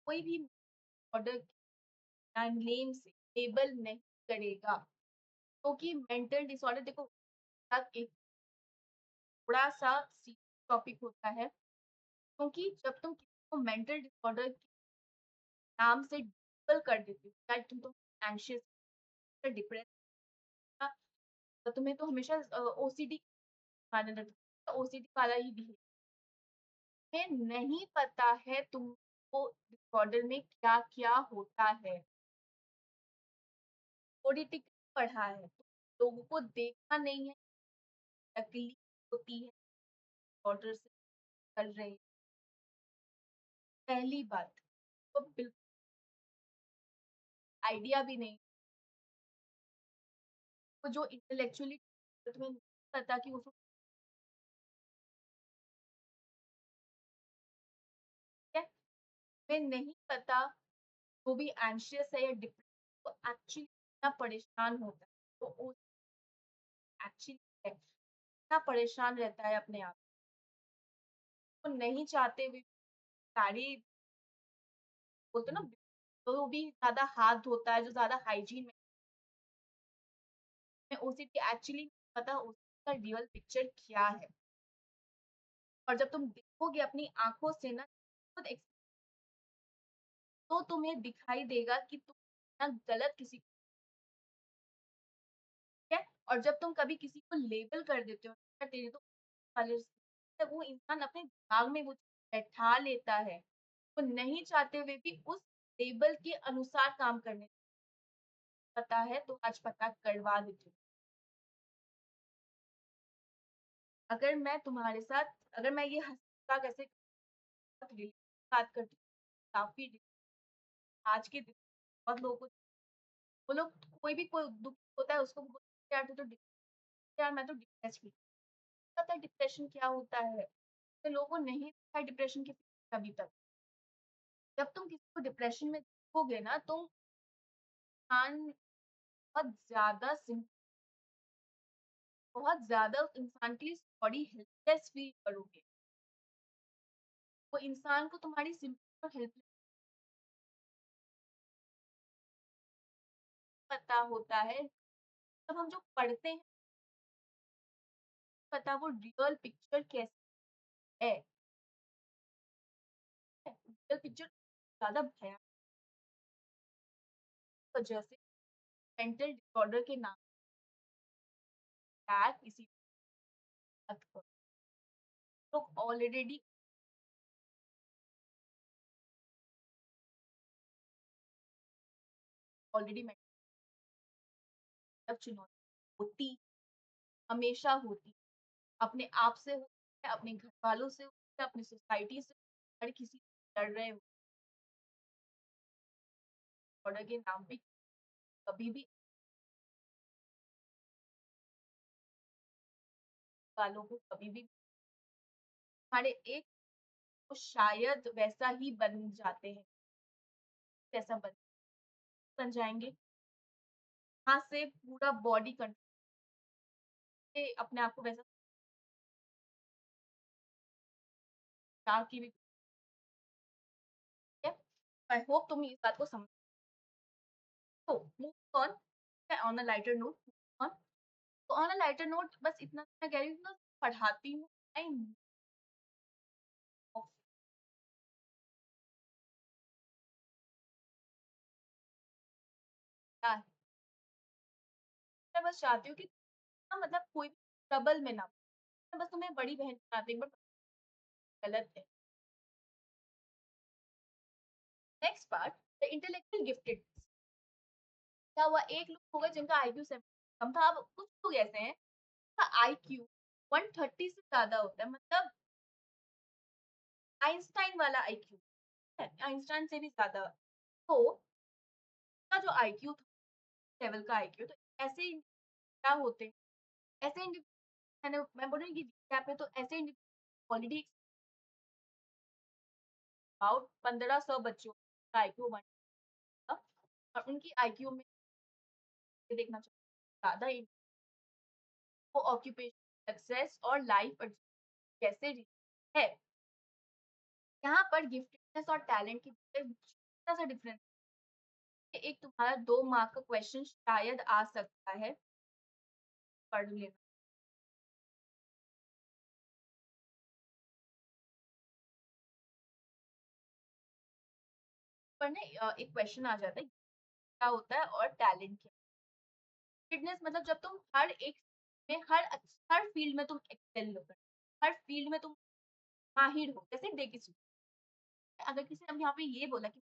कोई भी ऑर्डर नेम से लेबल नहीं करेगा क्योंकि मेंटल डिसऑर्डर देखो एक थोड़ा सा टॉपिक होता है क्योंकि जब तुम किसी को मेंटल डिसऑर्डर के नाम से लेबल कर देते हो चाहे तुम एंशियस डिप्रेस तो तुम्हें तो हमेशा ओसीडी माना जाता है ओसीडी वाला ही भी है नहीं पता है तुमको डिसऑर्डर में क्या क्या होता है पॉलिटिक्स पढ़ा है, तो लोगों को देखा नहीं है, तकलीफ होती है, ऑर्डर से कर रहे हैं। पहली बात, तो बिल्कुल आइडिया भी नहीं, वो जो इंटेलेक्चुअली तुम्हें नहीं पता कि उसको क्या है, तुम्हें नहीं पता, जो भी एंशियस है या डिप्रेस वो एक्चुअली इतना परेशान होता है, तो वो एक्चुअली इतना परेशान रहता है अपने आप, वो नहीं चाहते हुए सारी बोलते हैं ना, तो भी ज़्यादा हाथ धोता है, जो ज़्यादा हाइजीन में ओसीडी एक्चुअली पता उसका रियल पिक्चर क्या है। और जब तुम देखोगे अपनी आँखों से ना, खुद तो तुम्हें दिखाई देगा कि तुम इतना गलत किसी को है। और जब तुम कभी किसी को लेबल कर देते हो ना, तेरे तो वाले तब वो इंसान अपने दिमाग में वो बैठा लेता है। वो नहीं चाहते हुए भी उस लेबल के अनुसार काम करने पता है तो आज पता करवा देती हूँ। अगर मैं तुम्हारे साथ अगर मैं ये हँसी कैसे बात करती हूँ, काफ़ी आज के दिन बहुत लोगों को वो लोग कोई भी कोई दुःख होता है उसको बोलते हैं, यार तू तो यार मैं तो डिप्रेस्ड हूँ। पता है डिप्रेशन क्या होता है? तो लोगों को नहीं देखा है डिप्रेशन के फीचर अभी तक। जब तुम किसी को डिप्रेशन में देखोगे ना, तुम इंसान बहुत ज़्यादा बहुत ज़्यादा उस इंसान के लिए बॉडी हेल्पलेस फील करोगे। वो इंसान को तुम्हारी सिम्पटम और हेल्पलेस पता होता है। तब हम जो पढ़ते हैं, पता वो रियल पिक्चर कैसी है। रियल पिक्चर ज़्यादा भयानक वजह से मेंटल डिसऑर्डर के नाम टैग किसी बात को लोग ऑलरेडी ऑलरेडी मेंटल चुनौती होती हमेशा होती अपने आप से होती है, अपने घर वालों से होती है, अपनी सोसाइटी से, हर किसी से लड़ रहे हो ऑर्डर के नाम पे कभी भी वालों को कभी भी हमारे एक तो शायद वैसा ही बन जाते हैं, वैसा बन जाएंगे, वहां से पूरा बॉडी कंट्रोल से अपने आप को वैसा की भी है। आई होप तुम इस बात को समझ। तो move on on a lighter note on तो ऑन अ लाइटर नोट बस इतना मैं कह रही हूँ ना, पढ़ाती हूँ आई मैं बस चाहती हूँ कि ना मतलब कोई ट्रबल में ना मैं बस तुम्हें बड़ी बहन बनाती हूँ बट गलत है। Next part the intellectual gifted क्या हुआ एक लोग हो गए जिनका आईक्यू 7 कम था। अब कुछ लोग ऐसे हैं आईक्यू 130 से ज्यादा होता है, मतलब आइंस्टाइन वाला आईक्यू है, आइंस्टाइन से भी ज्यादा। तो का जो आईक्यू था लेवल का आईक्यू, तो ऐसे क्या होते हैं ऐसे मैं बोल रही हूँ कि रिकैप में तो ऐसे ऑलरेडी अबाउट 1500 बच्चों का आईक्यू बन था और उनकी आईक्यू में देखना चाहिए ज्यादा वो ऑक्यूपेशन सक्सेस और लाइफ कैसे है। यहाँ पर गिफ्टेडनेस और टैलेंट की छोटा सा डिफरेंस एक तुम्हारा 2 मार्क का क्वेश्चन शायद आ सकता है, पढ़ लेना। पर ना एक क्वेश्चन आ जाता है क्या होता है और टैलेंट क्या। फिटनेस मतलब जब तुम हर एक में हर फील्ड में तुम एक्सेल हो, हर फील्ड में तुम माहिर हो। जैसे देखिए अगर किसी ने यहाँ पे ये बोला कि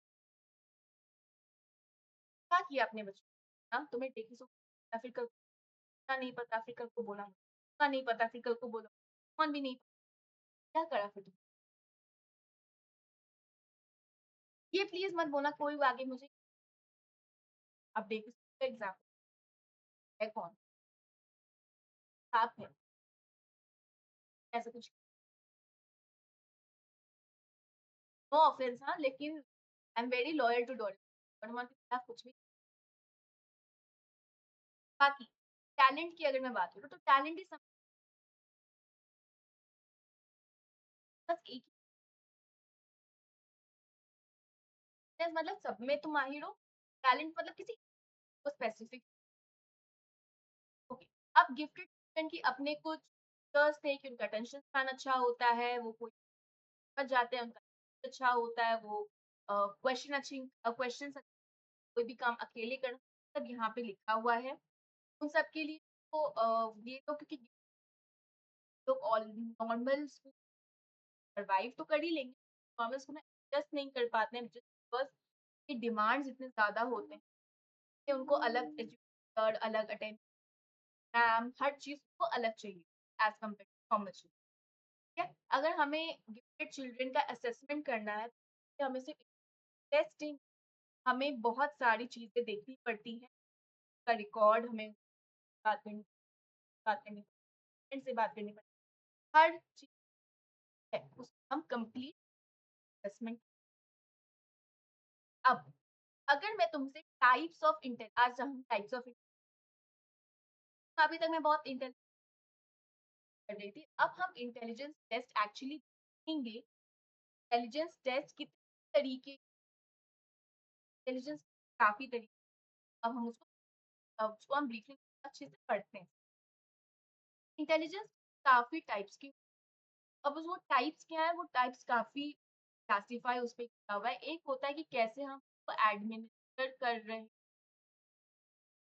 क्या किया अपने बच्चों ना तुम्हें देखी सो पता, फिर कल का नहीं पता, फिर कल को बोला का नहीं पता, फिर कल को बोला कौन भी नहीं, क्या करा फिर तुम? ये प्लीज मत बोलना कोई आगे मुझे, आप देखो एग्जाम्पल है कौन, आप है ऐसा कुछ, नो ऑफेंस हाँ, लेकिन I am very loyal to Doraemon, Doraemon के खिलाफ कुछ भी। बाकी टैलेंट की अगर मैं बात करूँ तो टैलेंट ही बस एक ही मतलब सब में तुम माहिर हो, टैलेंट मतलब किसी को स्पेसिफिक। ओके, अब गिफ्टेड स्टूडेंट की अपने कुछ फीचर्स थे कि उनका अटेंशन स्पैन अच्छा होता है, वो कोई समझ जाते हैं, उनका अच्छा होता है, वो क्वेश्चन कोई भी काम अकेले करना, सब यहाँ पे लिखा हुआ है उन सब के लिए। तो ये तो क्योंकि लोग ऑल नॉर्मल सर्वाइव तो कर ही लेंगे, नॉर्मल स्कूल में एडजस्ट नहीं कर पाते हैं जस्ट बिकॉज की डिमांड्स इतने ज्यादा होते हैं कि उनको अलग एजुकेटर, अलग अटेंड हर चीज को अलग चाहिए एज कम्पेयर टू कॉमर्स। ठीक है, अगर हमें गिफ्टेड चिल्ड्रन का असेसमेंट करना है तो हमें सिर्फ टेस्टिंग, हमें बहुत सारी चीजें देखनी पड़ती हैं, का रिकॉर्ड हमें बात करनी से बात करनी पड़ती है, हर चीज है उसको हम कंप्लीट असेसमेंट। अब अगर मैं तुमसे टाइप्स ऑफ इंटेल आज हम टाइप्स ऑफ, अभी तक मैं बहुत इंटेलिजेंस कर रही थी, अब हम इंटेलिजेंस टेस्ट एक्चुअली देखेंगे, इंटेलिजेंस टेस्ट कितने तरीके, इंटेलिजेंस काफी तरीके, अब हम उसको हम ब्रीफली अच्छे से पढ़ते हैं। इंटेलिजेंस काफी टाइप्स की, अब वो टाइप्स क्या है, वो टाइप्स काफी क्लासीफाई उस पे किया हुआ है। एक होता है कि कैसे हम उसको एडमिनिस्टर कर रहे हैं,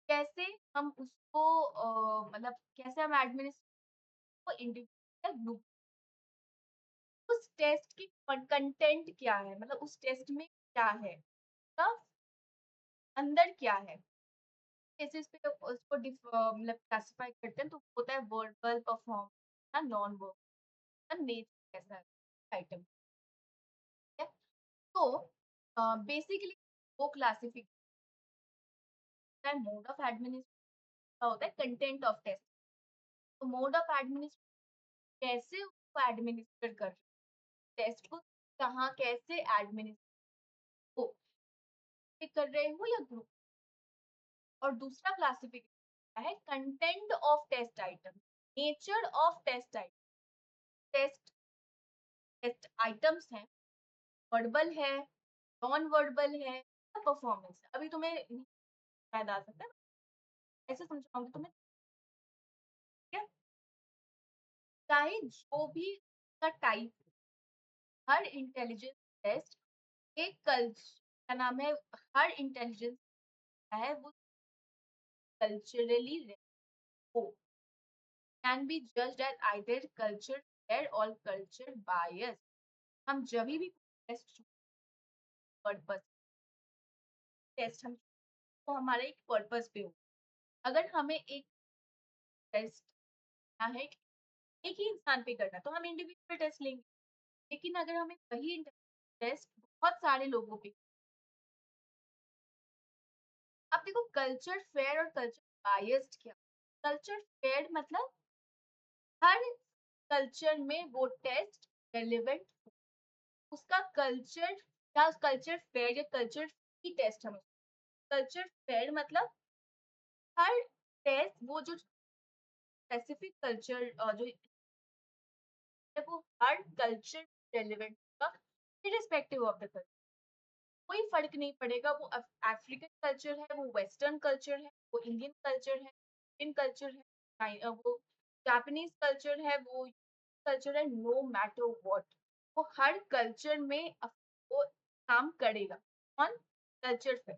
कैसे हम उसको मतलब कैसे हम एडमिनिस्टर को इंडिविजुअल ग्रुप, उस टेस्ट की कंटेंट क्या है, मतलब उस टेस्ट में क्या है, का अंदर क्या है, बेसिस पे उसको मतलब क्लासिफाई करते हैं। तो होता है वर्बल परफॉर्म या नॉन वर्बल नेचर कैसा आइटम है। तो बेसिकली वो क्लासिफिकेशन मोड ऑफ एडमिनिस्ट्रेशन होता है कंटेंट ऑफ टेस्ट। तो मोड ऑफ एडमिनिस्ट्रेशन कैसे उसको एडमिनिस्टर कर, टेस्ट को कहाँ कैसे एडमिनिस्टर कर रहे हो या ग्रुप। और दूसरा क्लासिफिकेशन है content of test item, nature of test item, test test items हैं, वर्बल है, नॉन वर्बल है, परफॉर्मेंस है। अभी तुम्हें शायद आ सकता है, ऐसे समझाऊंगी तुम्हें, ठीक है, चाहे जो भी का टाइप, हर इंटेलिजेंस टेस्ट एक कल्चर क्या नाम है, हर इंटेलिजेंस है वो कल्चरली हो, can be judged as either culture fair और कल्चर बायस। हम जब भी टेस्ट पर्पस टेस्ट हम तो हमारे एक पर्पस पे हो, अगर हमें एक टेस्ट है एक ही इंसान पे करना तो हम इंडिविजुअल टेस्ट लेंगे, लेकिन अगर हमें वही टेस्ट बहुत सारे लोगों पे, अब देखो कल्चर फेयर और कल्चर बायस्ड क्या, कल्चर फेयर मतलब हर कल्चर में वो टेस्ट रेलेवेंट, उसका कल्चर या कल्चर फेयर या कल्चर की टेस्ट हम, कल्चर फेयर मतलब हर टेस्ट वो जो स्पेसिफिक कल्चर जो है वो हर कल्चर रेलेवेंट होगा इरिस्पेक्टिव ऑफ द कल्चर, कोई फर्क नहीं पड़ेगा वो अफ्रीकन कल्चर है, वो वेस्टर्न कल्चर है, वो इंडियन कल्चर है, इंडियन कल्चर है, वो जापानीज कल्चर है, वो कल्चर है, नो मैटर व्हाट, वो हर कल्चर में वो काम करेगा ऑन कल्चर पे।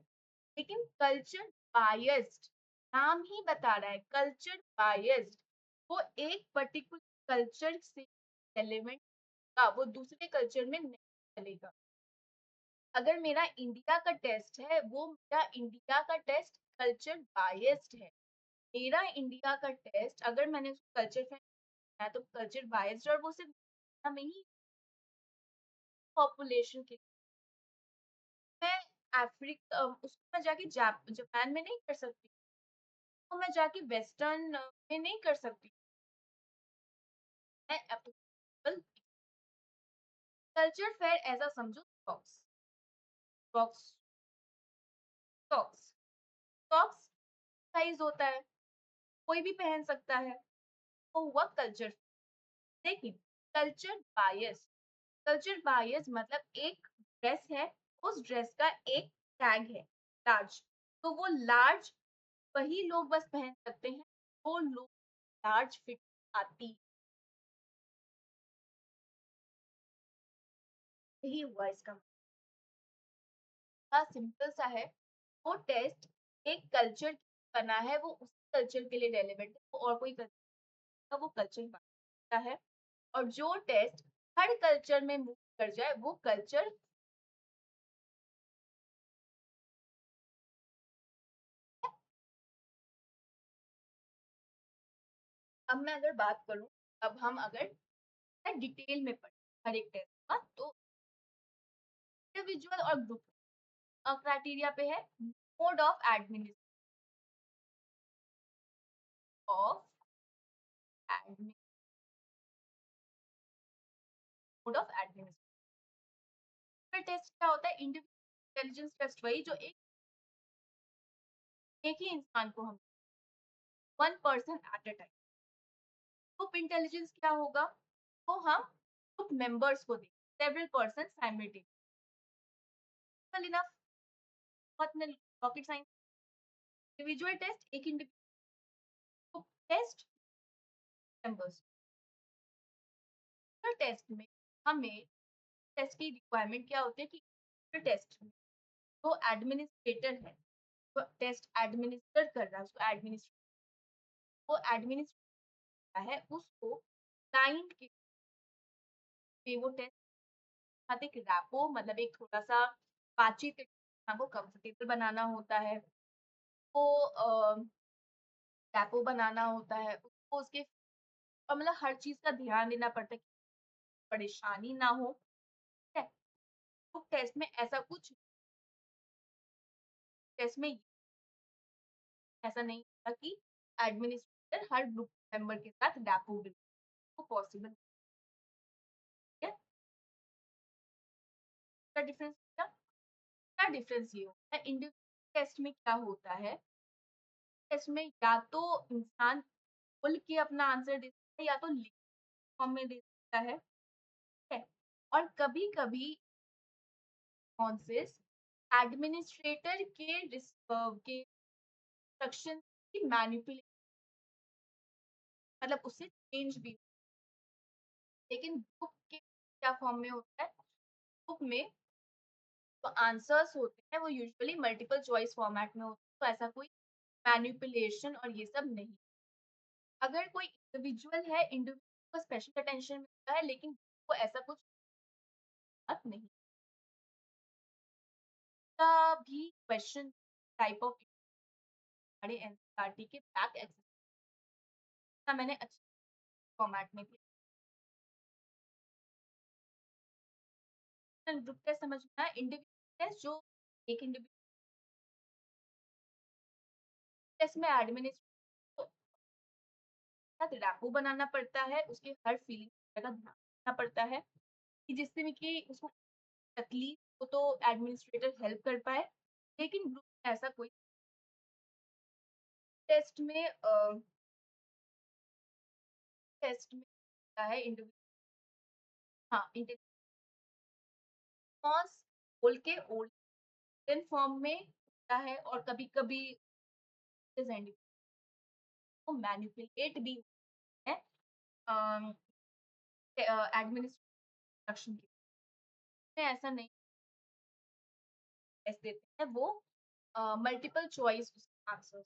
लेकिन कल्चर बायस्ड, नाम ही बता रहा है कल्चर बायस्ड, वो एक पर्टिकुलर कल्चर से एलिमेंट का वो दूसरे कल्चर में नहीं चलेगा। अगर मेरा इंडिया का टेस्ट है वो मेरा इंडिया का टेस्ट कल्चर बायस्ड है। मेरा इंडिया का टेस्ट अगर मैंने उसको कल्चर में है तो कल्चर बायस्ड, और वो सिर्फ इंडिया में ही पॉपुलेशन के। मैं अफ्रीका उसको मैं जाके जापान में नहीं कर सकती, तो मैं जाके वेस्टर्न में नहीं कर सकती। मैं applicable कल्चर फेयर ऐसा समझो, box box socks socks size होता है, कोई भी पहन सकता है, वो हुआ कल्चर। लेकिन कल्चर बायस मतलब एक ड्रेस है, उस ड्रेस का एक टैग है लार्ज, तो वो लार्ज वही लोग बस पहन सकते हैं, वो लोग लार्ज फिट आती, यही हुआ इसका मतलब। सिंपल सा है, वो टेस्ट एक कल्चर बना है, वो उस कल्चर के लिए रेलेवेंट है, वो और कोई कल्चर का वो कल्चर बनता है। और जो टेस्ट हर कल्चर में मूव कर जाए वो कल्चर। अब मैं अगर बात करूं, अब हम अगर डिटेल में पढ़ें हर एक टेस्ट का, तो इंडिविजुअल और ग्रुप क्राइटेरिया पे है mode of administration of mode of administration. Test क्या होता है? इंडिविजुअल इंटेलिजेंस टेस्ट, वही जो एक ही इंसान को हम one person at a time. Group intelligence क्या होगा? तो हम ग्रुप मेंबर्स को दें, सेवरल पर्सन साइमल्टेनियसली। इनफ, बहुत रॉकेट साइंस। इंडिविजुअल टेस्ट एक इंडिविजुअल टेस्ट मेंबर्स। टेस्ट में हमें टेस्ट की रिक्वायरमेंट क्या होती है कि टेस्ट में जो एडमिनिस्ट्रेटर है, तो टेस्ट एडमिनिस्टर कर रहा है, उसको एडमिनिस्ट्रेट, वो एडमिनिस्ट्रेट है, उसको क्लाइंट के पे वो टेस्ट साथ एक रैपो मतलब एक थोड़ा सा बातचीत को कंफर्टेबल बनाना होता है, वो रैपो बनाना होता है उसको, उसके और मतलब हर चीज का ध्यान देना पड़ता है कि परेशानी ना हो। ठीक है, तो टेस्ट में ऐसा कुछ, टेस्ट में ऐसा नहीं होता कि एडमिनिस्ट्रेटर हर ग्रुप मेंबर के साथ रैपो बिल्ड, वो पॉसिबल है। क्या डिफरेंस? क्या डिफरेंस ये होता है? इंडिविजुअल टेस्ट में क्या होता है, टेस्ट में या तो इंसान खुल के अपना आंसर दे सकता है या तो लिखित फॉर्म में दे सकता है, ठीक है? और कभी कभी आंसर्स एडमिनिस्ट्रेटर के इंस्ट्रक्शन की मैनिपुलेट मतलब उससे चेंज भी, लेकिन बुक के क्या फॉर्म में होता है? बुक में तो आंसर्स होते हैं वो यूजुअली मल्टीपल चॉइस फॉर्मेट में होते हैं, तो ऐसा कोई मैनिपुलेशन और ये सब नहीं। अगर कोई इंडिविजुअल है, इंडिविजुअल को स्पेशल अटेंशन मिलता है, लेकिन वो ऐसा कुछ बात नहीं का भी क्वेश्चन टाइप ऑफ हमारे एनसीईआरटी के बैक एक्सरसाइज मैंने अच्छे फॉर्मेट में दिया। ग्रुप टेस्ट समझ में आया। इंडिविजुअल टेस्ट जो एक इंडिविजुअल टेस्ट में एडमिनिस्ट्रेटर को साथ रैपो बनाना पड़ता है, उसके हर फीलिंग का ध्यान रखना पड़ता है कि जिससे भी कि उसको तकलीफ हो तो एडमिनिस्ट्रेटर हेल्प कर पाए। लेकिन ग्रुप में ऐसा कोई टेस्ट में टेस्ट में होता है इंडिविजुअल, हाँ इंडिविजुअल बोल के ओल्डन फॉर्म में होता है, और कभी कभी को मैनिपुलेट भी है एडमिनिस्ट्रेशन में, ऐसा नहीं टेस्ट देते हैं वो मल्टीपल चॉइस आंसर,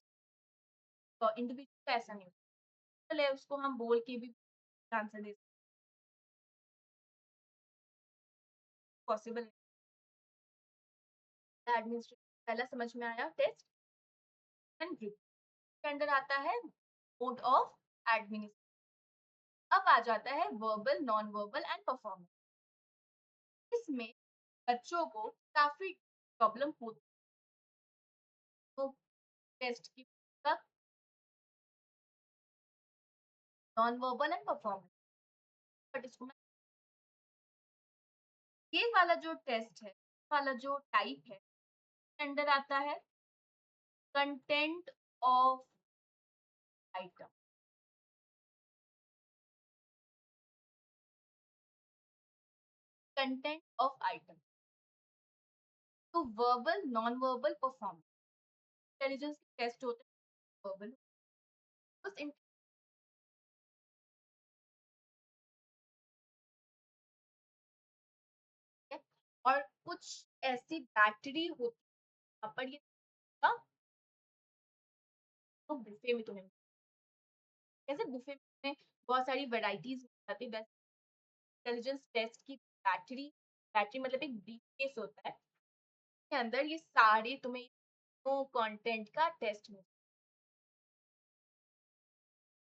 तो इंडिविजुअल का ऐसा नहीं होता है, उसको हम बोल के भी आंसर दे पॉसिबल नहीं। एडमिनिस्ट्रेशन पहला समझ में आया टेस्ट। के अंडर आता है मोड ऑफ एडमिनिस्ट्रेशन। अब आ जाता है verbal, non verbal and performance. इसमें बच्चों को काफी प्रॉब्लम होती है टेस्ट की, non verbal and performance. But इसको मैं, ये वाला जो टेस्ट है, वाला जो टाइप है, अंडर आता है content of item. Content of item, तो verbal, non verbal, performance, intelligence के टेस्ट होते हैं वर्बल। उस और कुछ ऐसी बैटरी होती है यहाँ पर, ये ना, तो बुफे में तुम्हें, जैसे बुफे में बहुत सारी वैरायटीज होती है, इंटेलिजेंस टेस्ट की बैटरी, बैटरी मतलब एक ब्रीफकेस होता है, के अंदर ये सारे तुम्हें कंटेंट का टेस्ट मिलता है।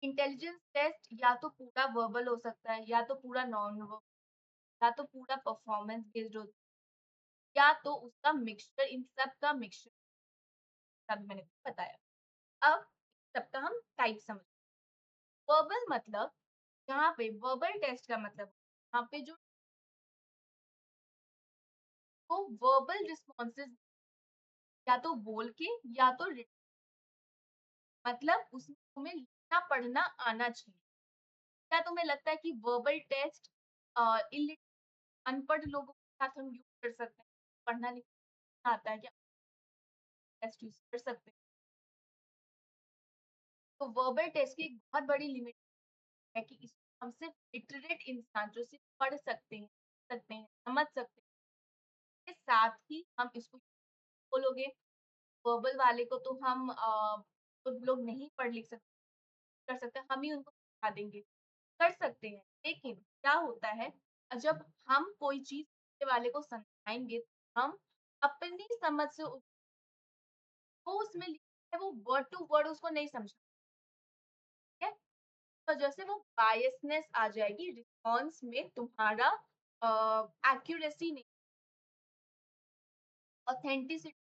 इंटेलिजेंस टेस्ट या तो पूरा वर्बल हो सकता है, या तो पूरा नॉन वर्बल, या तो पूरा परफॉर्मेंस बेस्ड होता है, या तो उसका मिक्सचर, इन सब का मिक्सचर, सब मैंने बताया। अब सबका हम टाइप समझ, वर्बल मतलब यहाँ पे वर्बल टेस्ट का मतलब यहाँ पे जो वो वर्बल रिस्पॉन्सेज, या तो बोल के या तो मतलब उसमें तुम्हें लिखना पढ़ना आना चाहिए। क्या तुम्हें लगता है कि वर्बल टेस्ट अनपढ़ लोगों के साथ हम यूज कर सकते हैं? पढ़ना लिखना आता है क्या, टेस्ट यूज कर सकते हैं? तो वर्बल टेस्ट की एक बहुत बड़ी लिमिट है कि इसको हम सिर्फ लिटरेट इंसान जो सिर्फ पढ़ सकते हैं, समझ सकते हैं, के साथ ही हम इसको बोलोगे। वर्बल वाले को तो हम तो लोग नहीं पढ़ लिख सकते, कर सकते, हम ही उनको सिखा देंगे, कर सकते हैं। लेकिन क्या होता है, जब हम कोई चीज वाले को समझाएंगे, हम अपनी समझ से वो उसमें लिखा है, वो वर्ड टू वर्ड उसको नहीं समझा है, तो जैसे वो बायसनेस आ जाएगी रिस्पॉन्स में, तुम्हारा एक्यूरेसी नहीं, ऑथेंटिसिटी।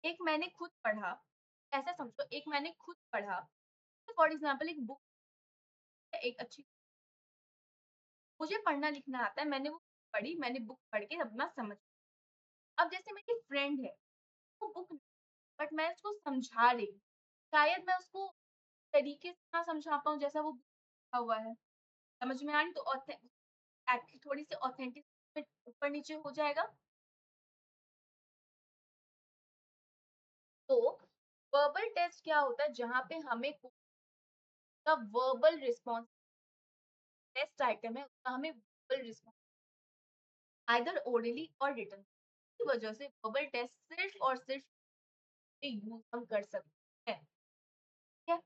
एक मैंने खुद पढ़ा, ऐसा समझो, एक मैंने खुद पढ़ा, फॉर एग्जाम्पल एक बुक, एक अच्छी, मुझे पढ़ना लिखना आता है, मैंने वो पढ़ी, मैंने बुक पढ़ के अपना समझ, अब जैसे मेरी फ्रेंड है, वो बुक, बट मैं उसको समझा रही हूँ, शायद मैं उसको तरीके से ना समझा पाऊँ जैसा वो लिखा हुआ है, समझ में आ रही, तो थोड़ी सी ऑथेंटिक ऊपर नीचे हो जाएगा। तो वर्बल टेस्ट क्या होता है, जहाँ पे हमें का वर्बल रिस्पॉन्स, टेस्ट आइटम है उसका हमें वर्बल रिस्पॉन्स, आइदर ओरली और रिटन, की वजह से वर्बल टेस्ट सिर्फ और सिर्फ यूज हम कर सकते हैं। ठीक है,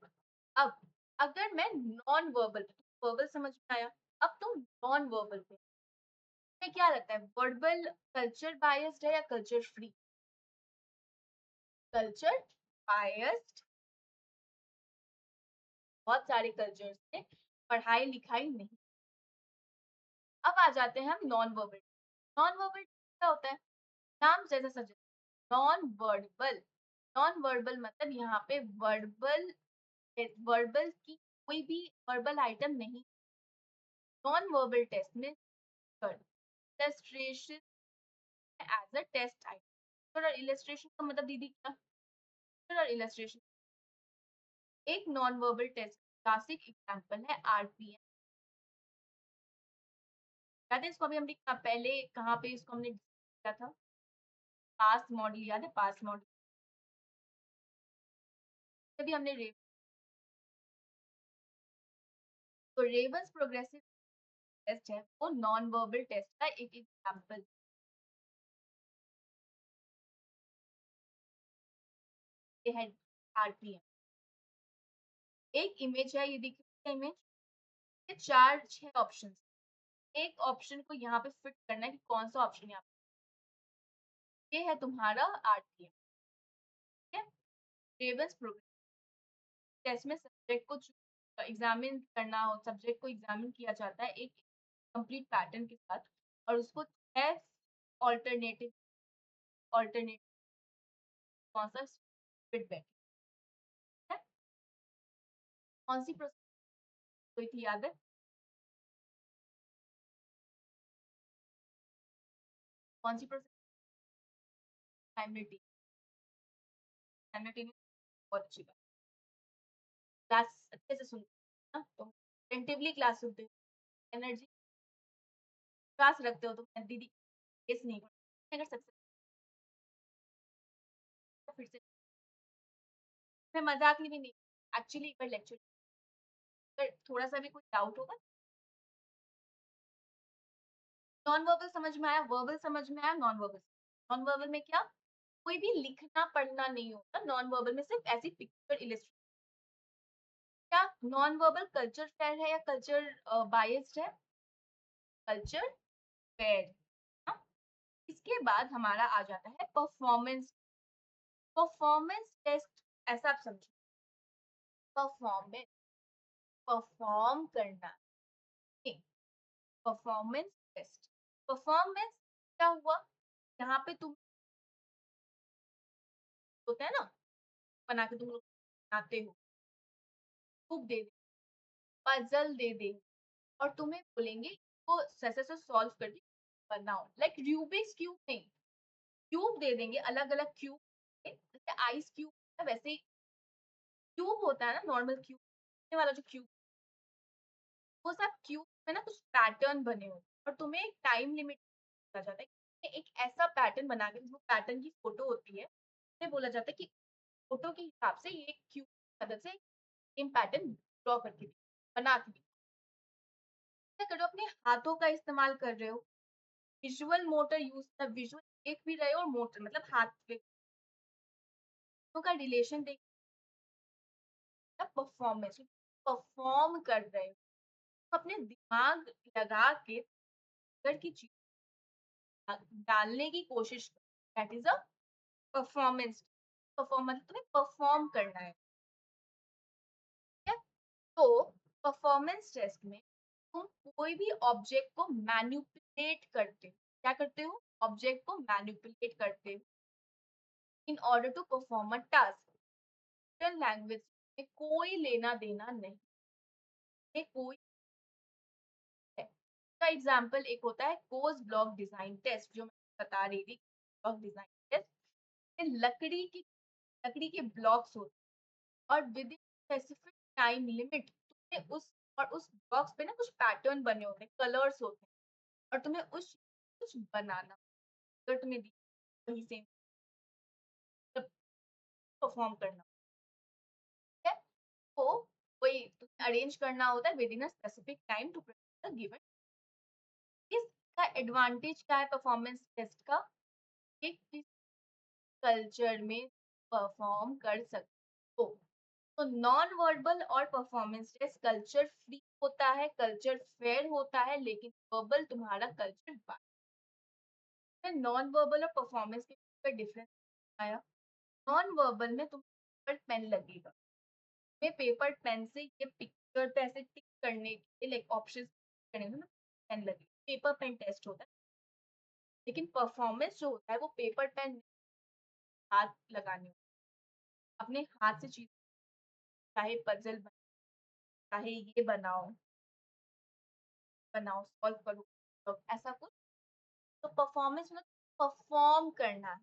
अब अगर मैं नॉन वर्बल, वर्बल समझ में आया, अब तुम नॉन वर्बल पे, तुम्हें क्या लगता है वर्बल कल्चर बायस्ड है या कल्चर फ्री? कल्चर बायस्ड, बहुत सारे कल्चर्स में पढ़ाई लिखाई नहीं। अब आ जाते हैं हम नॉन वर्बल। नॉन वर्बल क्या होता है, नाम जैसा suggest, non verbal, non verbal मतलब यहाँ पे वर्बल, वर्बल की कोई भी वर्बल आइटम नहीं, नॉन वर्बल टेस्ट में illustration as a test item. थोड़ा इलस्ट्रेशन का मतलब दीदी क्या, थोड़ा इलस्ट्रेशन, एक non verbal test classic example है आरपीएम। याद है इसको अभी हमने पहले कहाँ पे इसको हमने किया था, पास मॉडल, याद है पास मॉडल, तभी हमने तो रेवंस प्रोग्रेसिव टेस्ट है, वो नॉन वर्बल टेस्ट का एक एग्जांपल, ये है आरपीएम। एक इमेज है, ये देखिए इमेज, ये चार छह ऑप्शन, एक ऑप्शन को यहाँ पे फिट करना है कि कौन सा ऑप्शन यहाँ पे, ये है तुम्हारा आरपीएम। ठीक है, ग्रेवेंस प्रोग्राम टेस्ट में सब्जेक्ट को एग्जामिन करना हो, सब्जेक्ट को एग्जामिन किया जाता है एक कंप्लीट पैटर्न के साथ और उसको 6 ऑल्टरनेटिव ऑल्टरनेटिव कौन सा फिट बैठ है, कौन सी प्रोसेस हुई थी याद है? कौन सी प्रोसेस? साइमल्टेनियस बहुत अच्छी बात। क्लास अच्छे से सुनते हो ना, तो अटेंटिवली क्लास सुनते हो, एनर्जी क्लास रखते हो तो मैं दीदी केस नहीं कर सकते फिर से मैं मजाक में भी नहीं एक्चुअली एक बार लेक्चर अगर थोड़ा सा भी कोई डाउट होगा नॉन वर्बल समझ में आया, वर्बल समझ में आया, नॉन वर्बल में क्या कोई भी लिखना पढ़ना नहीं होता, नॉन वर्बल में सिर्फ ऐसी पिक्चर इलिस्ट्रेट। क्या नॉन वर्बल कल्चर फेयर है या कल्चर बायस्ड है? Culture fair. इसके बाद हमारा आ जाता है परफॉर्मेंस। परफॉर्मेंस टेस्ट ऐसा आप समझो, परफॉर्मेंस परफॉर्म करना, परफॉर्मेंस टेस्ट। परफॉर्मेंस क्या हुआ, यहाँ पे तुम होता है ना बना के तुम लोग बनाते हो, बुक दे दे, पजल दे दे और तुम्हें बोलेंगे वो ऐसे से सॉल्व कर दी बनाओ, लाइक रूबिक्स क्यूब नहीं, क्यूब दे देंगे अलग अलग क्यूब, जैसे आइस क्यूब है वैसे ही क्यूब होता है ना, नॉर्मल क्यूब वाला जो क्यूब, वो सब क्यूब में ना कुछ पैटर्न बने होते हैं और तुम्हें एक टाइम लिमिट दिया जाता है कि एक ऐसा पैटर्न बना के, वो पैटर्न की फोटो होती है, उसमें बोला जाता है कि फोटो के हिसाब से ये क्यूब की मदद से सेम पैटर्न ड्रॉ करके बना के क्या करो, अपने हाथों का इस्तेमाल कर रहे हो, विजुअल मोटर यूज, मतलब विजुअल देख भी रहे हो और मोटर मतलब हाथ पे का रिलेशन देख, परफॉर्मेंस परफॉर्म कर रहे हो, अपने दिमाग लगा के अगर की चीज डालने की कोशिश करो, that is a performance. Perform मतलब तुम्हें परफॉर्म करना है, ठीक है? तो परफॉर्मेंस टेस्ट में तुम कोई भी ऑब्जेक्ट को मैनिपुलेट करते हो, क्या करते हो, ऑब्जेक्ट को मैनिपुलेट करते हो in order to perform a task. Language में कोई लेना देना नहीं है, कोई है। का एग्जाम्पल एक होता है कोर्स ब्लॉक डिजाइन टेस्ट, जो मैं बता रही थी, ब्लॉक डिजाइन टेस्ट। लकड़ी के ब्लॉक्स होते हैं और with in specific time limit तुम्हें उस ब्लॉक्स पे ना कुछ पैटर्न बने होते हैं, कलर्स होते हैं और तुम्हें उस कुछ बनाना, अगर तुम्हें वही सेम परफॉर्म करना, ठीक है? तो वही अरेंज करना होता है within a specific time to present the given. इसका एडवांटेज क्या है परफॉर्मेंस टेस्ट का, कि किस कल्चर में परफॉर्म कर सकते हो। तो नॉन वर्बल और परफॉर्मेंस टेस्ट कल्चर फ्री होता है, कल्चर फेयर होता है, लेकिन वर्बल तुम्हारा कल्चर बाय। नॉन वर्बल और परफॉर्मेंस के डिफरेंस आया, नॉन वर्बल में तुम पेपर पेन लगेगा, मैं पेपर पेन से ये पिक्चर पे ऐसे टिक करने के लिए ऑप्शन करने में पेन लगे, पेपर पेन टेस्ट होता है, लेकिन परफॉर्मेंस जो होता है वो पेपर पेन हाथ लगाने होता है। अपने हाथ से चीज, चाहे पजल बनाओ, चाहे ये बनाओ बनाओ सॉल्व करो, तो ऐसा कुछ। तो परफॉर्मेंस मतलब परफॉर्म करना है,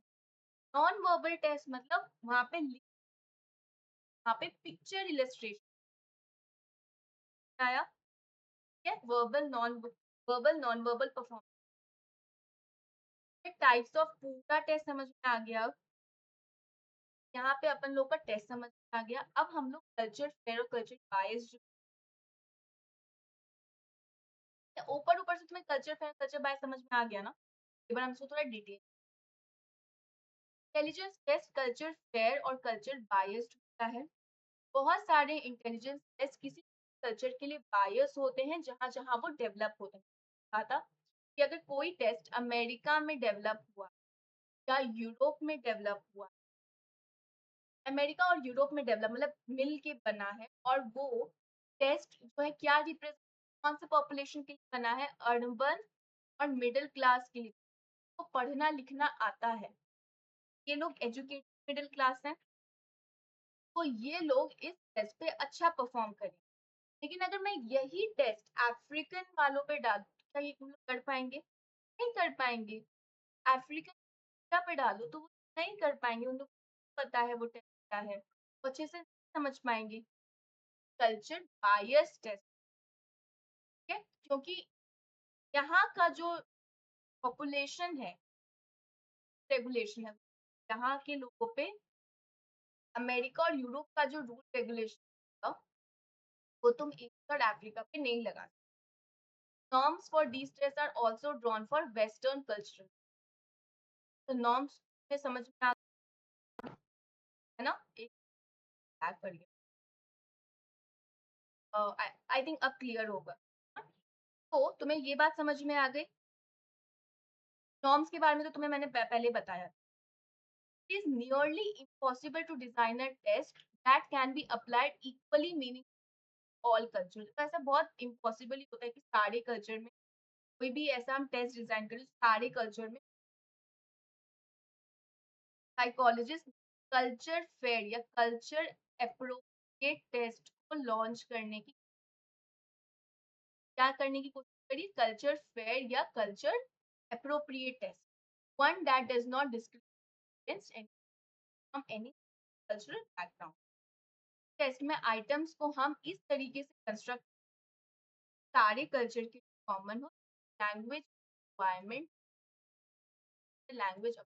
नॉन वर्बल टेस्ट मतलब वहां पे पिक्चर इलस्ट्रेशन आया, ठीक है? Verbal non verbal performance types of पूरा टेस्ट समझ में आ गया। अब यहाँ पे अपन लोग का टेस्ट समझ में आ गया, अब हम लोग कल्चर फेयर और कल्चर बायस, ऊपर ऊपर से तुम्हें कल्चर फेयर कल्चर बायस समझ में आ गया ना, एक बार हम इसको थोड़ा detail. Intelligence test culture fair और कल्चर बायस्ड होता है। बहुत सारे इंटेलिजेंस टेस्ट किसी कल्चर के लिए बायस होते हैं जहां जहां वो डेवलप होते हैं। कहा था कि अगर कोई टेस्ट अमेरिका में डेवलप हुआ या यूरोप में डेवलप हुआ अमेरिका और यूरोप में डेवलप मतलब मिल के बना है और वो टेस्ट जो है क्या रिप्रेजेंट कौन से पॉपुलेशन के लिए बना है अर्बन और मिडिल क्लास के लिए तो पढ़ना लिखना आता है ये लोग एजुकेटेड मिडिल क्लास हैं तो ये लोग इस टेस्ट पे अच्छा परफॉर्म करें लेकिन अगर मैं यही टेस्ट अफ्रीकन वालों पे डालूं क्या ये लोग कर पाएंगे नहीं कर पाएंगे अफ्रीकन पे डालो तो वो नहीं कर पाएंगे उन लोग को पता है वो टेस्ट क्या है वो अच्छे से नहीं समझ पाएंगे कल्चर बायस टेस्ट है क्योंकि यहाँ का जो पॉपुलेशन है रेगुलेशन है यहाँ के लोगों पे अमेरिका और यूरोप का जो रूल रेगुलेशन था वो तुम ईस्टर्न अफ्रीका पे नहीं लगा norms for these tests are also drawn for western culture तो norms में समझ में आ है ना एक बैक कर गया आई थिंक अब क्लियर होगा तो तुम्हें ये बात समझ में आ गई नॉर्म्स के बारे में तो तुम्हें मैंने पहले बताया it is nearly impossible to design a test that can be applied equally meaning all culture तो ऐसा बहुत इम्पॉसिबल ही होता है कि सारे कल्चर में कोई भी ऐसा हम टेस्ट डिजाइन करें सारे कल्चर में साइकोलॉजिस्ट कल्चर फेयर या कल्चर अप्रोप्रिएट टेस्ट को लॉन्च करने की क्या करने की कोशिश करी कल्चर फेयर या culture appropriate test one that does not discriminate any from any cultural background test में आइटम्स को हम इस तरीके से कंस्ट्रक्ट सारे कल्चर के कॉमन हो language environment language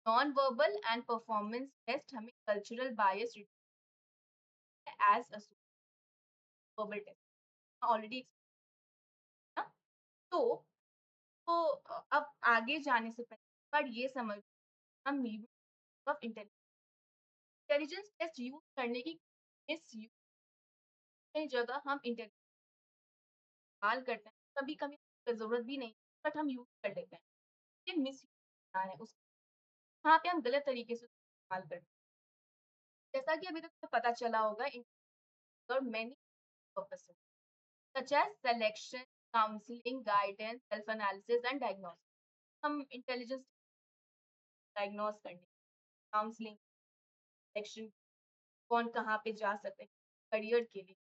non verbal and performance test हमें cultural bias as a verbal test already ना तो अब आगे जाने से पहले पर ये समझ हम use of intelligence test use करने की मिस यूज की जगह हम इस्तेमाल करते हैं कभी कभी जरूरत भी नहीं बट हम यूज कर लेते हैं ये मिस यूज है उस वहाँ पे हम गलत तरीके से इस्तेमाल करते हैं जैसा कि अभी तक तो पता चला होगा और many purposes such as selection, counseling, guidance, self-analysis and diagnosis. हम इंटेलिजेंस डायग्नोस करने काउंसलिंग सेक्शन कौन कहाँ पे जा सकते हैं करियर के लिए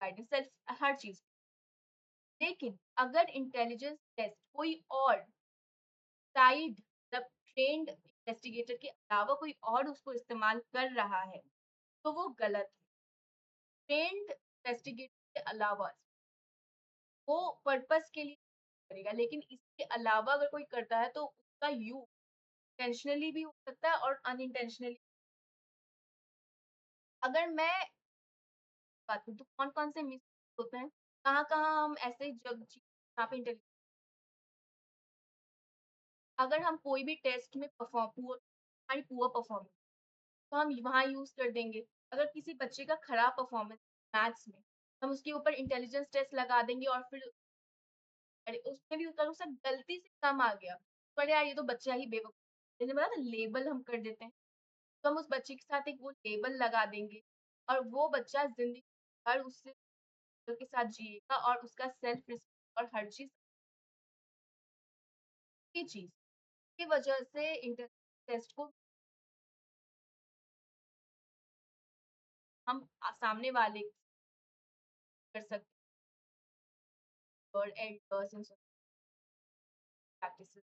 गाइडेंस सेल्फ हर चीज लेकिन अगर इंटेलिजेंस टेस्ट कोई और साइड मतलब ट्रेंड इन्वेस्टिगेटर के अलावा कोई और उसको इस्तेमाल कर रहा है तो वो गलत है ट्रेंड इन्वेस्टिगेटर के अलावा वो पर्पस के लिए करेगा लेकिन इसके अलावा अगर कोई करता है तो उसका यूज इंटेंशनली भी हो सकता है और अनइंटेंशनली अगर मैं बात करूँ तो कौन-कौन से मिस होते हैं? कहाँ-कहाँ हम ऐसे जग जहाँ पे इंटेलि अगर हम कोई भी टेस्ट में हमारी पुअर परफॉर्मेंस तो हम वहाँ यूज़ कर देंगे। अगर किसी बच्चे का खराब परफॉर्मेंस मैथ्स में, हम उसके ऊपर इंटेलिजेंस टेस्ट लगा देंगे और फिर अरे उसमें भी अगर उससे गलती से कम आ गया, तो अरे यार ये तो बच्चा ही बेवकूफ़ मैंने बोला ना लेबल हम कर देते हैं। तो हम उस बच्चे के साथ एक वो लेबल लगा देंगे और वो बच्चा ज़िंदगी भर उससे के साथ जिएगा और उसका सेल्फ रिस्पेक्ट और हर चीज़ की चीज़ की वजह से इंटर टेस्ट को हम सामने वाले कर सकते हैं और elders in practices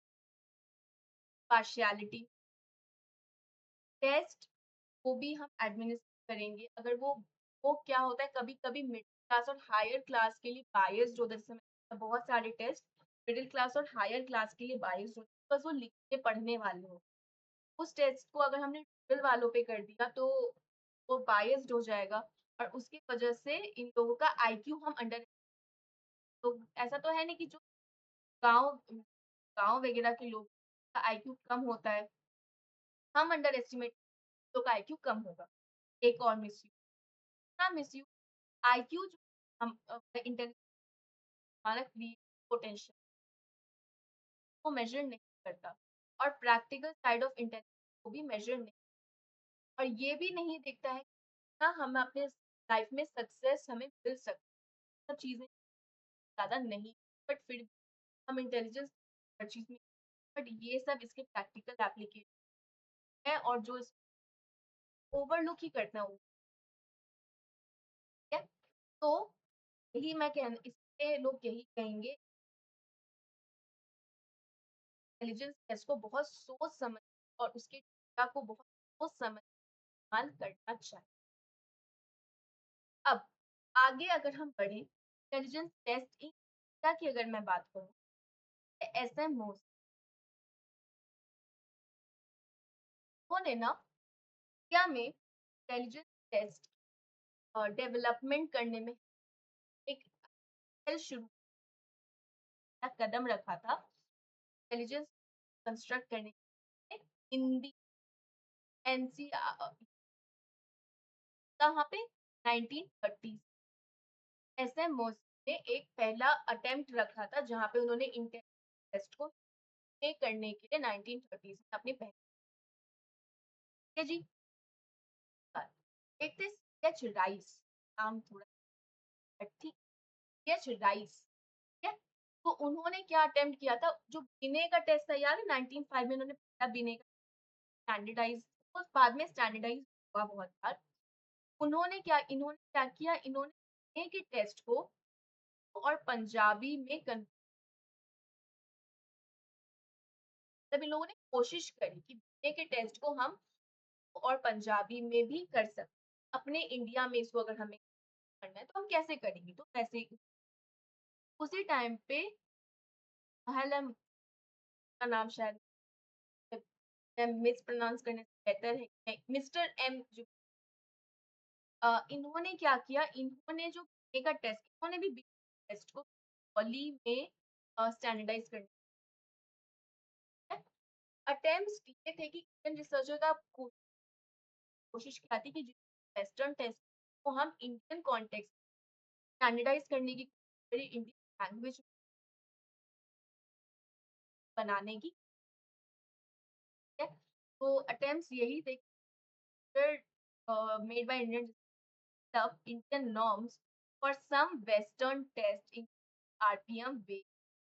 partiality test को भी हम एडमिनिस्ट्रेट करेंगे अगर वो क्या होता है कभी-कभी मिडिल क्लास और हायर क्लास के लिए बायस्ड होता है जैसे मैंने बहुत सारे टेस्ट मिडिल क्लास और हायर क्लास के लिए बायस्ड होते हैं बस वो लिख के पढ़ने वाले हो उस टेस्ट को अगर हमने मिडिल वालों पे कर दिया तो वो बायस्ड हो जाएगा और उसकी वजह से इन लोगों का आईक्यू हम अंडर तो ऐसा तो है नहीं कि जो गाँव गाँव वगैरह के लोग का आईक्यू कम होता है हम अंडर एस्टिमेट लोग का आईक्यू कम होगा एक और मिसयूज ना मिसयूज आईक्यू जो हम इंटेलिजेंस हमारा पोटेंशियल को मेजर नहीं करता और प्रैक्टिकल साइड ऑफ इंटेलिजेंस को भी मेजर नहीं, और ये भी नहीं देखता है ना हम अपने लाइफ में सक्सेस हमें मिल सकती है, सब चीजें ज्यादा नहीं, बट फिर भी हम इंटेलिजेंस हर चीज में, बट ये सब इसके प्रैक्टिकल एप्लीकेशन है, और जो इस ओवरलुक ही करना हो, ठीक है। तो यही मैं कह इसलिए लोग यही कहेंगे इंटेलिजेंस टेस्ट को बहुत सोच समझ और उसके डेटा को बहुत सोच समझ इस्तेमाल करना चाहिए। अब आगे अगर हम बढ़े इंटेलिजेंस टेस्ट इन इंडिया की अगर मैं बात करूँ, एसएम उन्होंने ना इंडिया में इंटेलिजेंस टेस्ट डेवलपमेंट करने में एक पहल शुरू का कदम रखा था, इंटेलिजेंस कंस्ट्रक्ट करने के लिए हिंदी एनसीआर कहाँ पे 1930 एसएम ने एक पहला अटेम्प्ट रखा था जहाँ पे उन्होंने इंटेलिजेंस टेस्ट को करने के लिए 1930 में अपनी पहल की जी। एक थे सीएच राइस, नाम थोड़ा ठीक, सीएच राइस, ठीक है। तो उन्होंने क्या अटेम्प्ट किया था, जो बिने का टेस्ट था यार 1905 में उन्होंने पहला बिने का स्टैंडर्डाइज, उस बाद में स्टैंडर्डाइज हुआ बहुत बार। इन्होंने क्या किया, इन्होंने बिने के टेस्ट को और पंजाबी में मतलब इन लोगों ने कोशिश करी कि बिने के टेस्ट को हम और पंजाबी में भी कर सकते, अपने इंडिया में इसको अगर हमें करना है तो हम कैसे करेंगे, तो वैसे ही उसी टाइम पे हलम का नाम शायद मिस प्रोनाउंस करने से बेहतर है, मिस्टर एम जो इन्होंने क्या किया, इन्होंने जो बीए का टेस्ट, इन्होंने भी बीए टेस्ट को वॉली में स्टैंडर्डाइज करना है। अटेम्प्ट्स ये थे कि इंडियन रिसर्चर का कोशिश क्या थी कि वेस्टर्न टेस्ट को हम इंडियन कॉन्टेक्स्ट स्टैंडर्डाइज करने की, इंडियन लैंग्वेज बनाने की, है। तो अटेम्प्ट्स यही थे made by Indian develop Indian norms for some Western tests in RPM way,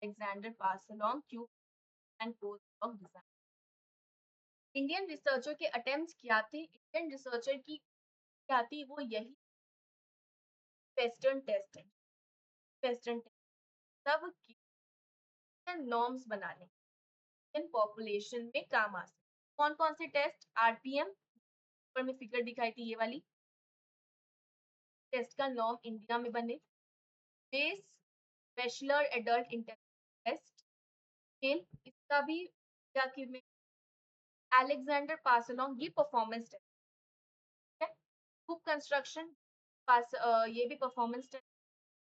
Alexander Parsalon, Q and postdoc design. Indian researcher के अटेम्प्ट्स क्या थे, इंडियन रिसर्चर की क्या थी, वो यही वेस्टर्न टेस्ट है, वेस्टर्न टेस्ट सब की नॉर्म्स बनाने इंडियन पॉपुलेशन में काम आ सके। कौन कौन से टेस्ट, आरपीएम पर में फिगर दिखाई थी ये वाली, टेस्ट का नॉर्म इंडिया में बने, base bachelor adult intelligence test scale, इसका भी क्या कि में अलेक्जेंडर पासलॉन्ग, ये परफॉर्मेंस टेस्ट है। ग्रुप कंस्ट्रक्शन पास ये भी परफॉर्मेंस टेस्ट,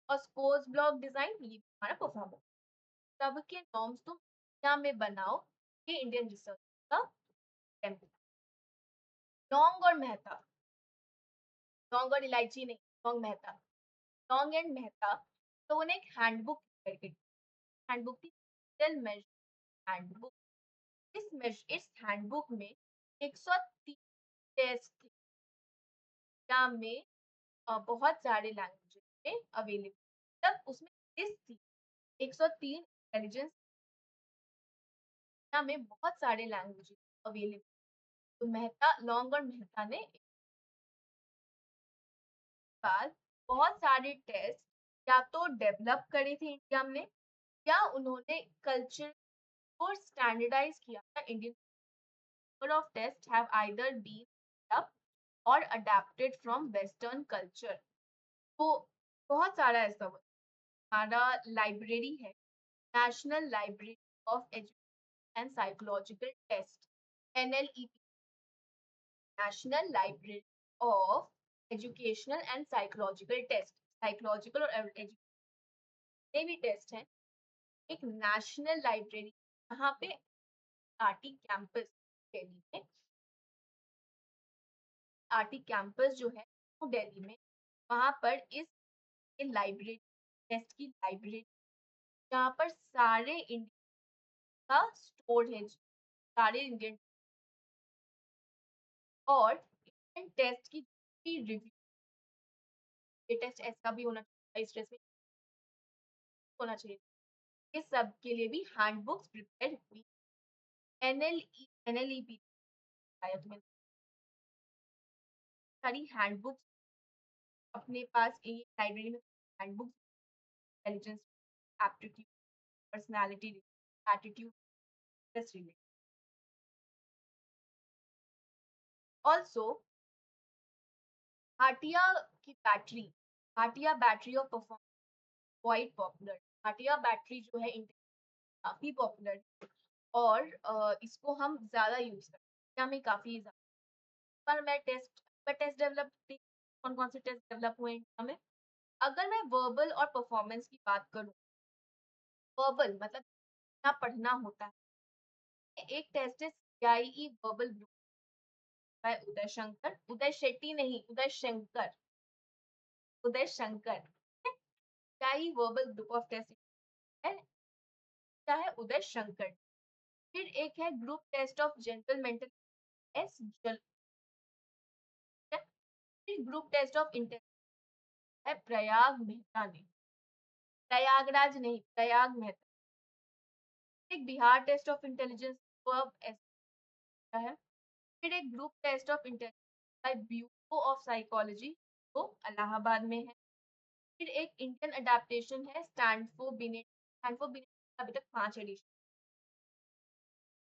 और स्कोर्स ब्लॉक डिजाइन ये भी हमारा परफॉर्मेंस, सबके नॉर्म्स तुम इंडिया में बनाओ, ये इंडियन रिसर्च का टेम्पलेट। लौंग और मेहता, लौंग और इलायची नहीं, लौंग मेहता, लौंग एंड मेहता, तो उन्हें एक हैंडबुक करके, हैंडबुक थी मेजर हैंडबुक। इस हैंडबुक में 103 टेस्ट थे, इंडिया में बहुत सारे लैंग्वेजेस में अवेलेबल, तब उसमें लिस्ट थी 103 इंटेलिजेंस, इंडिया में बहुत सारे लैंग्वेजेस अवेलेबल। तो मेहता, लॉन्ग और मेहता ने एक बाद बहुत सारे टेस्ट या तो डेवलप करे थे इंडिया में, या उन्होंने कल्चर को स्टैंडर्डाइज किया था। Indian of tests have either been up or adapted from western culture। तो बहुत सारा ऐसा हुआ, हमारा लाइब्रेरी है, national library of education and psychological test, NLET, national library of educational and psychological test, psychological और भी टेस्ट है। एक नेशनल लाइब्रेरी यहाँ पे आरटी कैंपस दिल्ली में, आरटी कैंपस जो है वो दिल्ली में, वहां पर इस लाइब्रेरी, टेस्ट की लाइब्रेरी, जहाँ पर सारे इंडिया का स्टोर है, सारे इंडियन और टेस्ट की रिव्यू, ये टेस्ट ऐसा भी होना चाहिए, इस टेस्ट में होना चाहिए, ये सब के लिए भी हैंडबुक्स प्रिपेयर हुई। एनएलईपी शायद में सारी हैंडबुक्स अपने पास ये लाइब्रेरी में handbooks, intelligence, aptitude, personality, attitude, test related. Also Bhatia की battery, Bhatia battery of performance quite popular. Bhatia battery जो है काफी पॉपुलर, और इसको हम ज्यादा यूज करते हैं, हमें काफी ज्यादा। पर मैं टेस्ट डेवलप, कौन कौन से टेस्ट डेवलप हुए इंडिया में? अगर मैं वर्बल और परफॉर्मेंस की बात करूं, वर्बल मतलब क्या पढ़ना होता है, एक टेस्ट है CIE verbal group by Uday Shankar, Uday Shetty नहीं, Uday Shankar, Uday Shankar. CIE verbal group of test है, क्या है? उदय शंकर। फिर एक है group test of general mental एस जल, फिर ग्रुप टेस्ट ऑफ इंटेलिजेंस है प्रयाग मेहता ने, प्रयागराज नहीं, प्रयाग मेहता। एक बिहार टेस्ट ऑफ इंटेलिजेंस वो अब ऐसा है। फिर एक group test of intelligence by bureau of psychology, वो इलाहाबाद में है। फिर एक इंडियन अडेप्टेशन है स्टैनफोर्ड बिनेट, स्टैनफोर्ड बिनेट अभी तक 5 edition,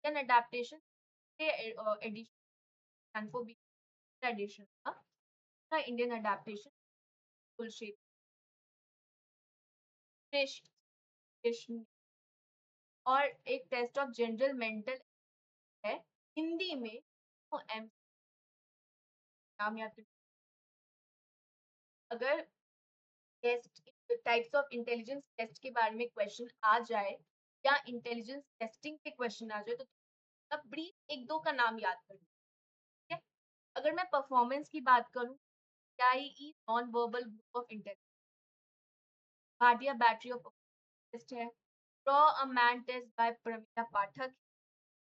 Indian adaptation edition, Stanford Binet edition था, इंडियन अडेप्टेशन कुलशेखर कृष्ण। और एक टेस्ट ऑफ जनरल मेंटल है हिंदी में, तो एम नाम याद रखिए। अगर test types of intelligence test के बारे में क्वेश्चन आ जाए, या इंटेलिजेंस टेस्टिंग के क्वेश्चन आ जाए, तो तब ब्रीफ एक दो का नाम याद कर, ठीक है? अगर मैं परफॉर्मेंस की बात करूं, IE non verbal group of intelligence, Bhatia battery of test है, draw a man test by Pramila Pathak,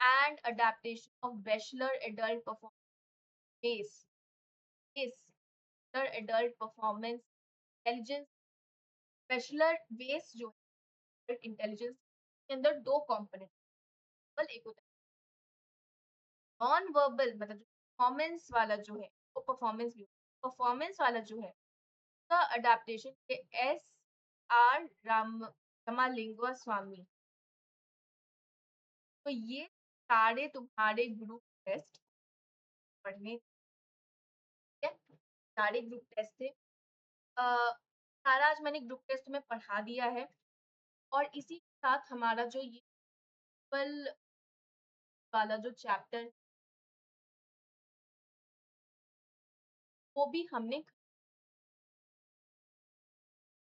and adaptation of bachelor adult performance base, adult performance intelligence. Bachelor base जो है इंटेलिजेंस के अंदर दो कंपोनेंट, एक होता है नॉन वर्बल, मतलब परफॉर्मेंस वाला जो है वो परफॉर्मेंस भी, परफॉर्मेंस वाला जो है का अडेप्टेशन के एस आर राम रामालिंगवा स्वामी। तो ये सारे तुम्हारे ग्रुप टेस्ट पढ़ने, ठीक है? सारे ग्रुप टेस्ट थे। सारा आज मैंने ग्रुप टेस्ट में पढ़ा दिया है, और इसी के साथ हमारा जो ये कल वाला जो चैप्टर वो भी हमने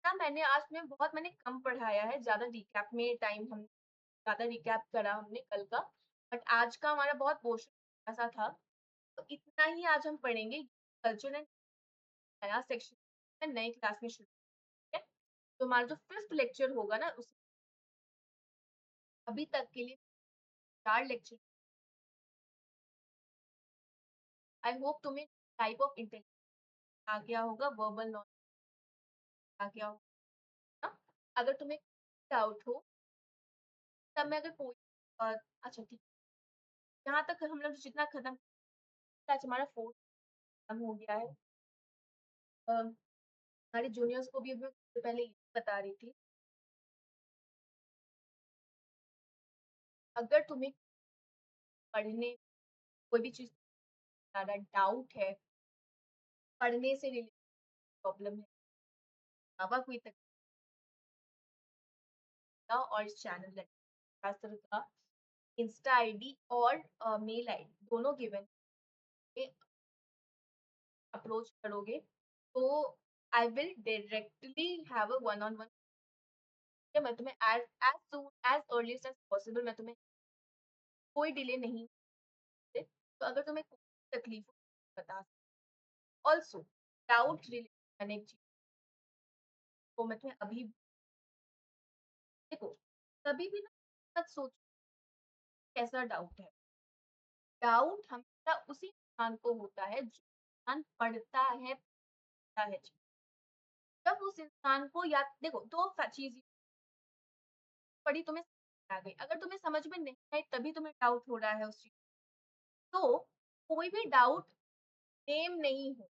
ना, मैंने आज में बहुत मैंने कम पढ़ाया है, ज्यादा रिकैप में टाइम हम ज्यादा रिकैप करा हमने कल का, बट आज का हमारा बहुत पोर्शन ऐसा था, तो इतना ही आज हम पढ़ेंगे। कल्चर एंड नया सेक्शन नए क्लास में शुरू, ठीक है? तो हमारा जो 5th लेक्चर होगा ना, उस अभी तक के लिए 4 लेक्चर। आई होप तुम्हें टाइप ऑफ इंटेलिजेंस आ गया होगा, वर्बल नॉलेज आ गया होगा ना? अगर तुम्हें डाउट हो, तब मैं अगर कोई अच्छा ठीक, यहाँ तक हम लोग जितना खत्म, आज हमारा 4th खत्म हो गया है। हमारे जूनियर्स को भी अभी मैं पहले ये बता रही थी, अगर तुम्हें पढ़ने कोई भी चीज ज्यादा डाउट है, पढ़ने से रिलेटेड प्रॉब्लम है, अलावा कोई तकलीफ, और इस चैनल खास तरह का इंस्टा आईडी और मेल आईडी दोनों गिवन पे अप्रोच करोगे, तो I will directly have a one on one, मैं तुम्हें as as soon as earliest as possible मैं तुम्हें कोई डिले नहीं दे, तो अगर तुम्हें कोई तकलीफ हो बता। ऑल्सो डाउट रिलेटेड मैंने एक चीज, तो मैं तुम्हें अभी देखो, कभी भी ना मत सोचो कैसा डाउट है, डाउट हमेशा उसी इंसान को होता है, जो इंसान पढ़ता है। जब उस इंसान को याद देखो 2 चीज़ पढ़ी तुम्हें समझ आ गई, अगर तुम्हें समझ में नहीं आई तभी तुम्हें डाउट हो रहा है उस चीज़। तो कोई भी डाउट सेम नहीं हो,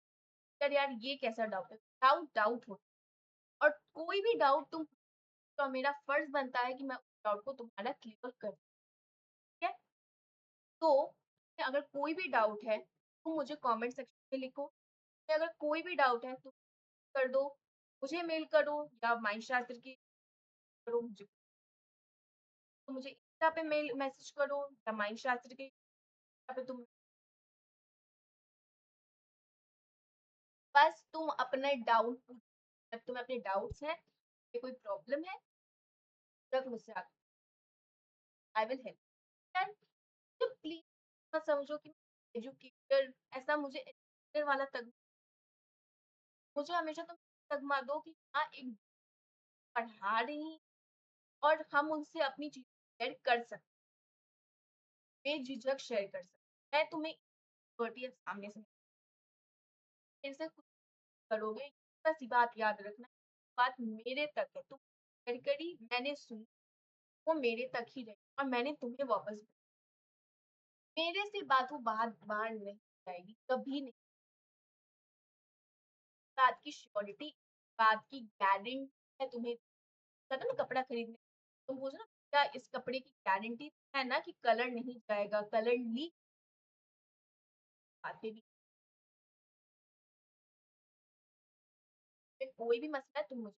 यार यार ये कैसा डाउट है? डाउट डाउट होता है और कोई भी डाउट तुम तो मेरा फर्ज़ बनता है कि मैं उस डाउट को तुम्हारा क्लियर कर दूँ, ठीक है? तो अगर कोई भी डाउट है, तुम मुझे कमेंट सेक्शन में लिखो, अगर कोई भी डाउट है तो कर दो, मुझे मेल करो या माइंड शास्त्र की करो मुझे, तो मुझे इंस्टा पे मेल मैसेज करो या माइंड शास्त्र के इंस्टा पे तुम बस तुम अपने डाउट जब तुम्हें अपने डाउट्स हैं, ये कोई प्रॉब्लम है, तब मुझसे आके आई विल हेल्प एंड तो प्लीज मत समझो कि एजुकेटर ऐसा मुझे एजुकेटर वाला तक मुझे हमेशा तुम तगमा दो कि हाँ एक पढ़ा रही और हम उनसे अपनी चीज़ शेयर कर सकते बेझिझक शेयर कर सकते मैं तुम्हें वर्टियस सामने से मेरे से कुछ करोगे बस ये बात याद रखना बात मेरे तक है तुम शेयर करी मैंने सुनी वो मेरे तक ही रही और मैंने तुम्हें वापस मेरे से बात वो बाहर बाहर नहीं जाएगी कभी नहीं बात की श्योरिटी बात की गारंटी है तुम्हें कहते ना कपड़ा खरीदने तुम पूछो ना क्या इस कपड़े की गारंटी है ना कि कलर नहीं जाएगा कलर लीक आते भी कोई भी मसला है तुम मुझे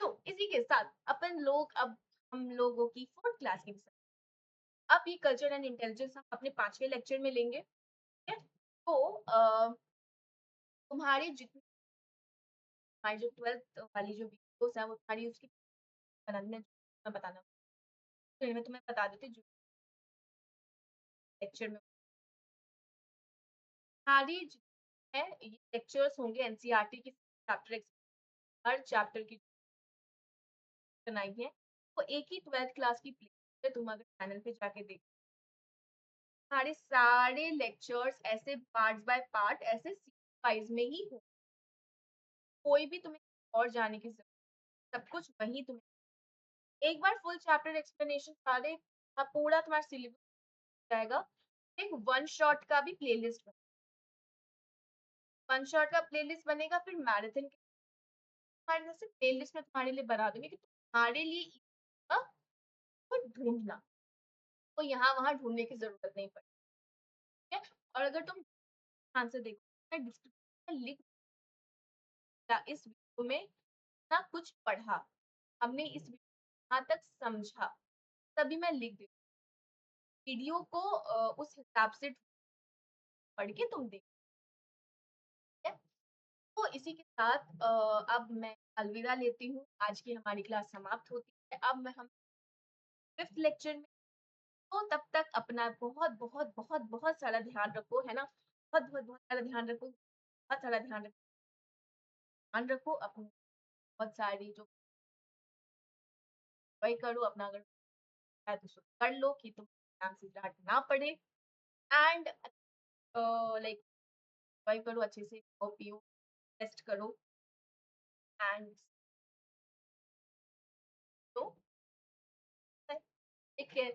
तो इसी के साथ अपन लोग अब हम लोगों की 4th क्लास की अब ये कल्चर एंड इंटेलिजेंस हम अपने 5वें लेक्चर में लेंगे ठीक है तो तुम्हारे जितनी हमारी जो 12th वाली जो वीडियोस है वो तुम्हारी उसकी बनाने मैं बताना फिर मैं तुम्हें बता देती हूँ लेक्चर में हमारी है ये लेक्चर्स होंगे एनसीईआरटी की चैप्टर हर चैप्टर की बनाई है वो एक ही 12th क्लास की प्ले तुम अगर चैनल पे जाके देख हमारे सारे लेक्चर्स ऐसे पार्ट्स बाय पार्ट ऐसे वाइज में ही हो कोई भी तुम्हें और जाने की जरूरत सब कुछ वही तुम्हें एक बार फुल चैप्टर एक्सप्लेनेशन सारे पूरा तुम्हारा सिलेबस जाएगा एक वन शॉट का भी प्लेलिस्ट वन शॉट का प्लेलिस्ट बनेगा फिर मैराथन के तुम्हारे जैसे प्लेलिस्ट में तुम्हारे लिए बना दूंगी कि तुम्हारे लिए तो ढूंढना तो यहाँ वहां ढूंढने की जरूरत नहीं पड़ती है और अगर तुम ध्यान से देखो मैं डिस्क्रिप्शन में लिख दिया इस वीडियो में ना कुछ पढ़ा हमने इस वीडियो यहाँ तक समझा तभी मैं लिख देती वीडियो को उस हिसाब से पढ़ के तुम देखो ठीक है? तो इसी के साथ अब मैं अलविदा लेती हूँ आज की हमारी क्लास समाप्त होती है अब मैं हम 5th लेक्चर में तो तब तक अपना बहुत बहुत बहुत बहुत सारा ध्यान रखो है ना बहुत बहुत बहुत सारा ध्यान रखो बहुत सारा ध्यान रखो अपनी बहुत सारी जो वही करो अपना अगर है तो कर लो कि तुम एग्जाम से डांट ना पड़े एंड लाइक वही करो अच्छे से खाओ पियो टेस्ट करो एंड तो टेक केयर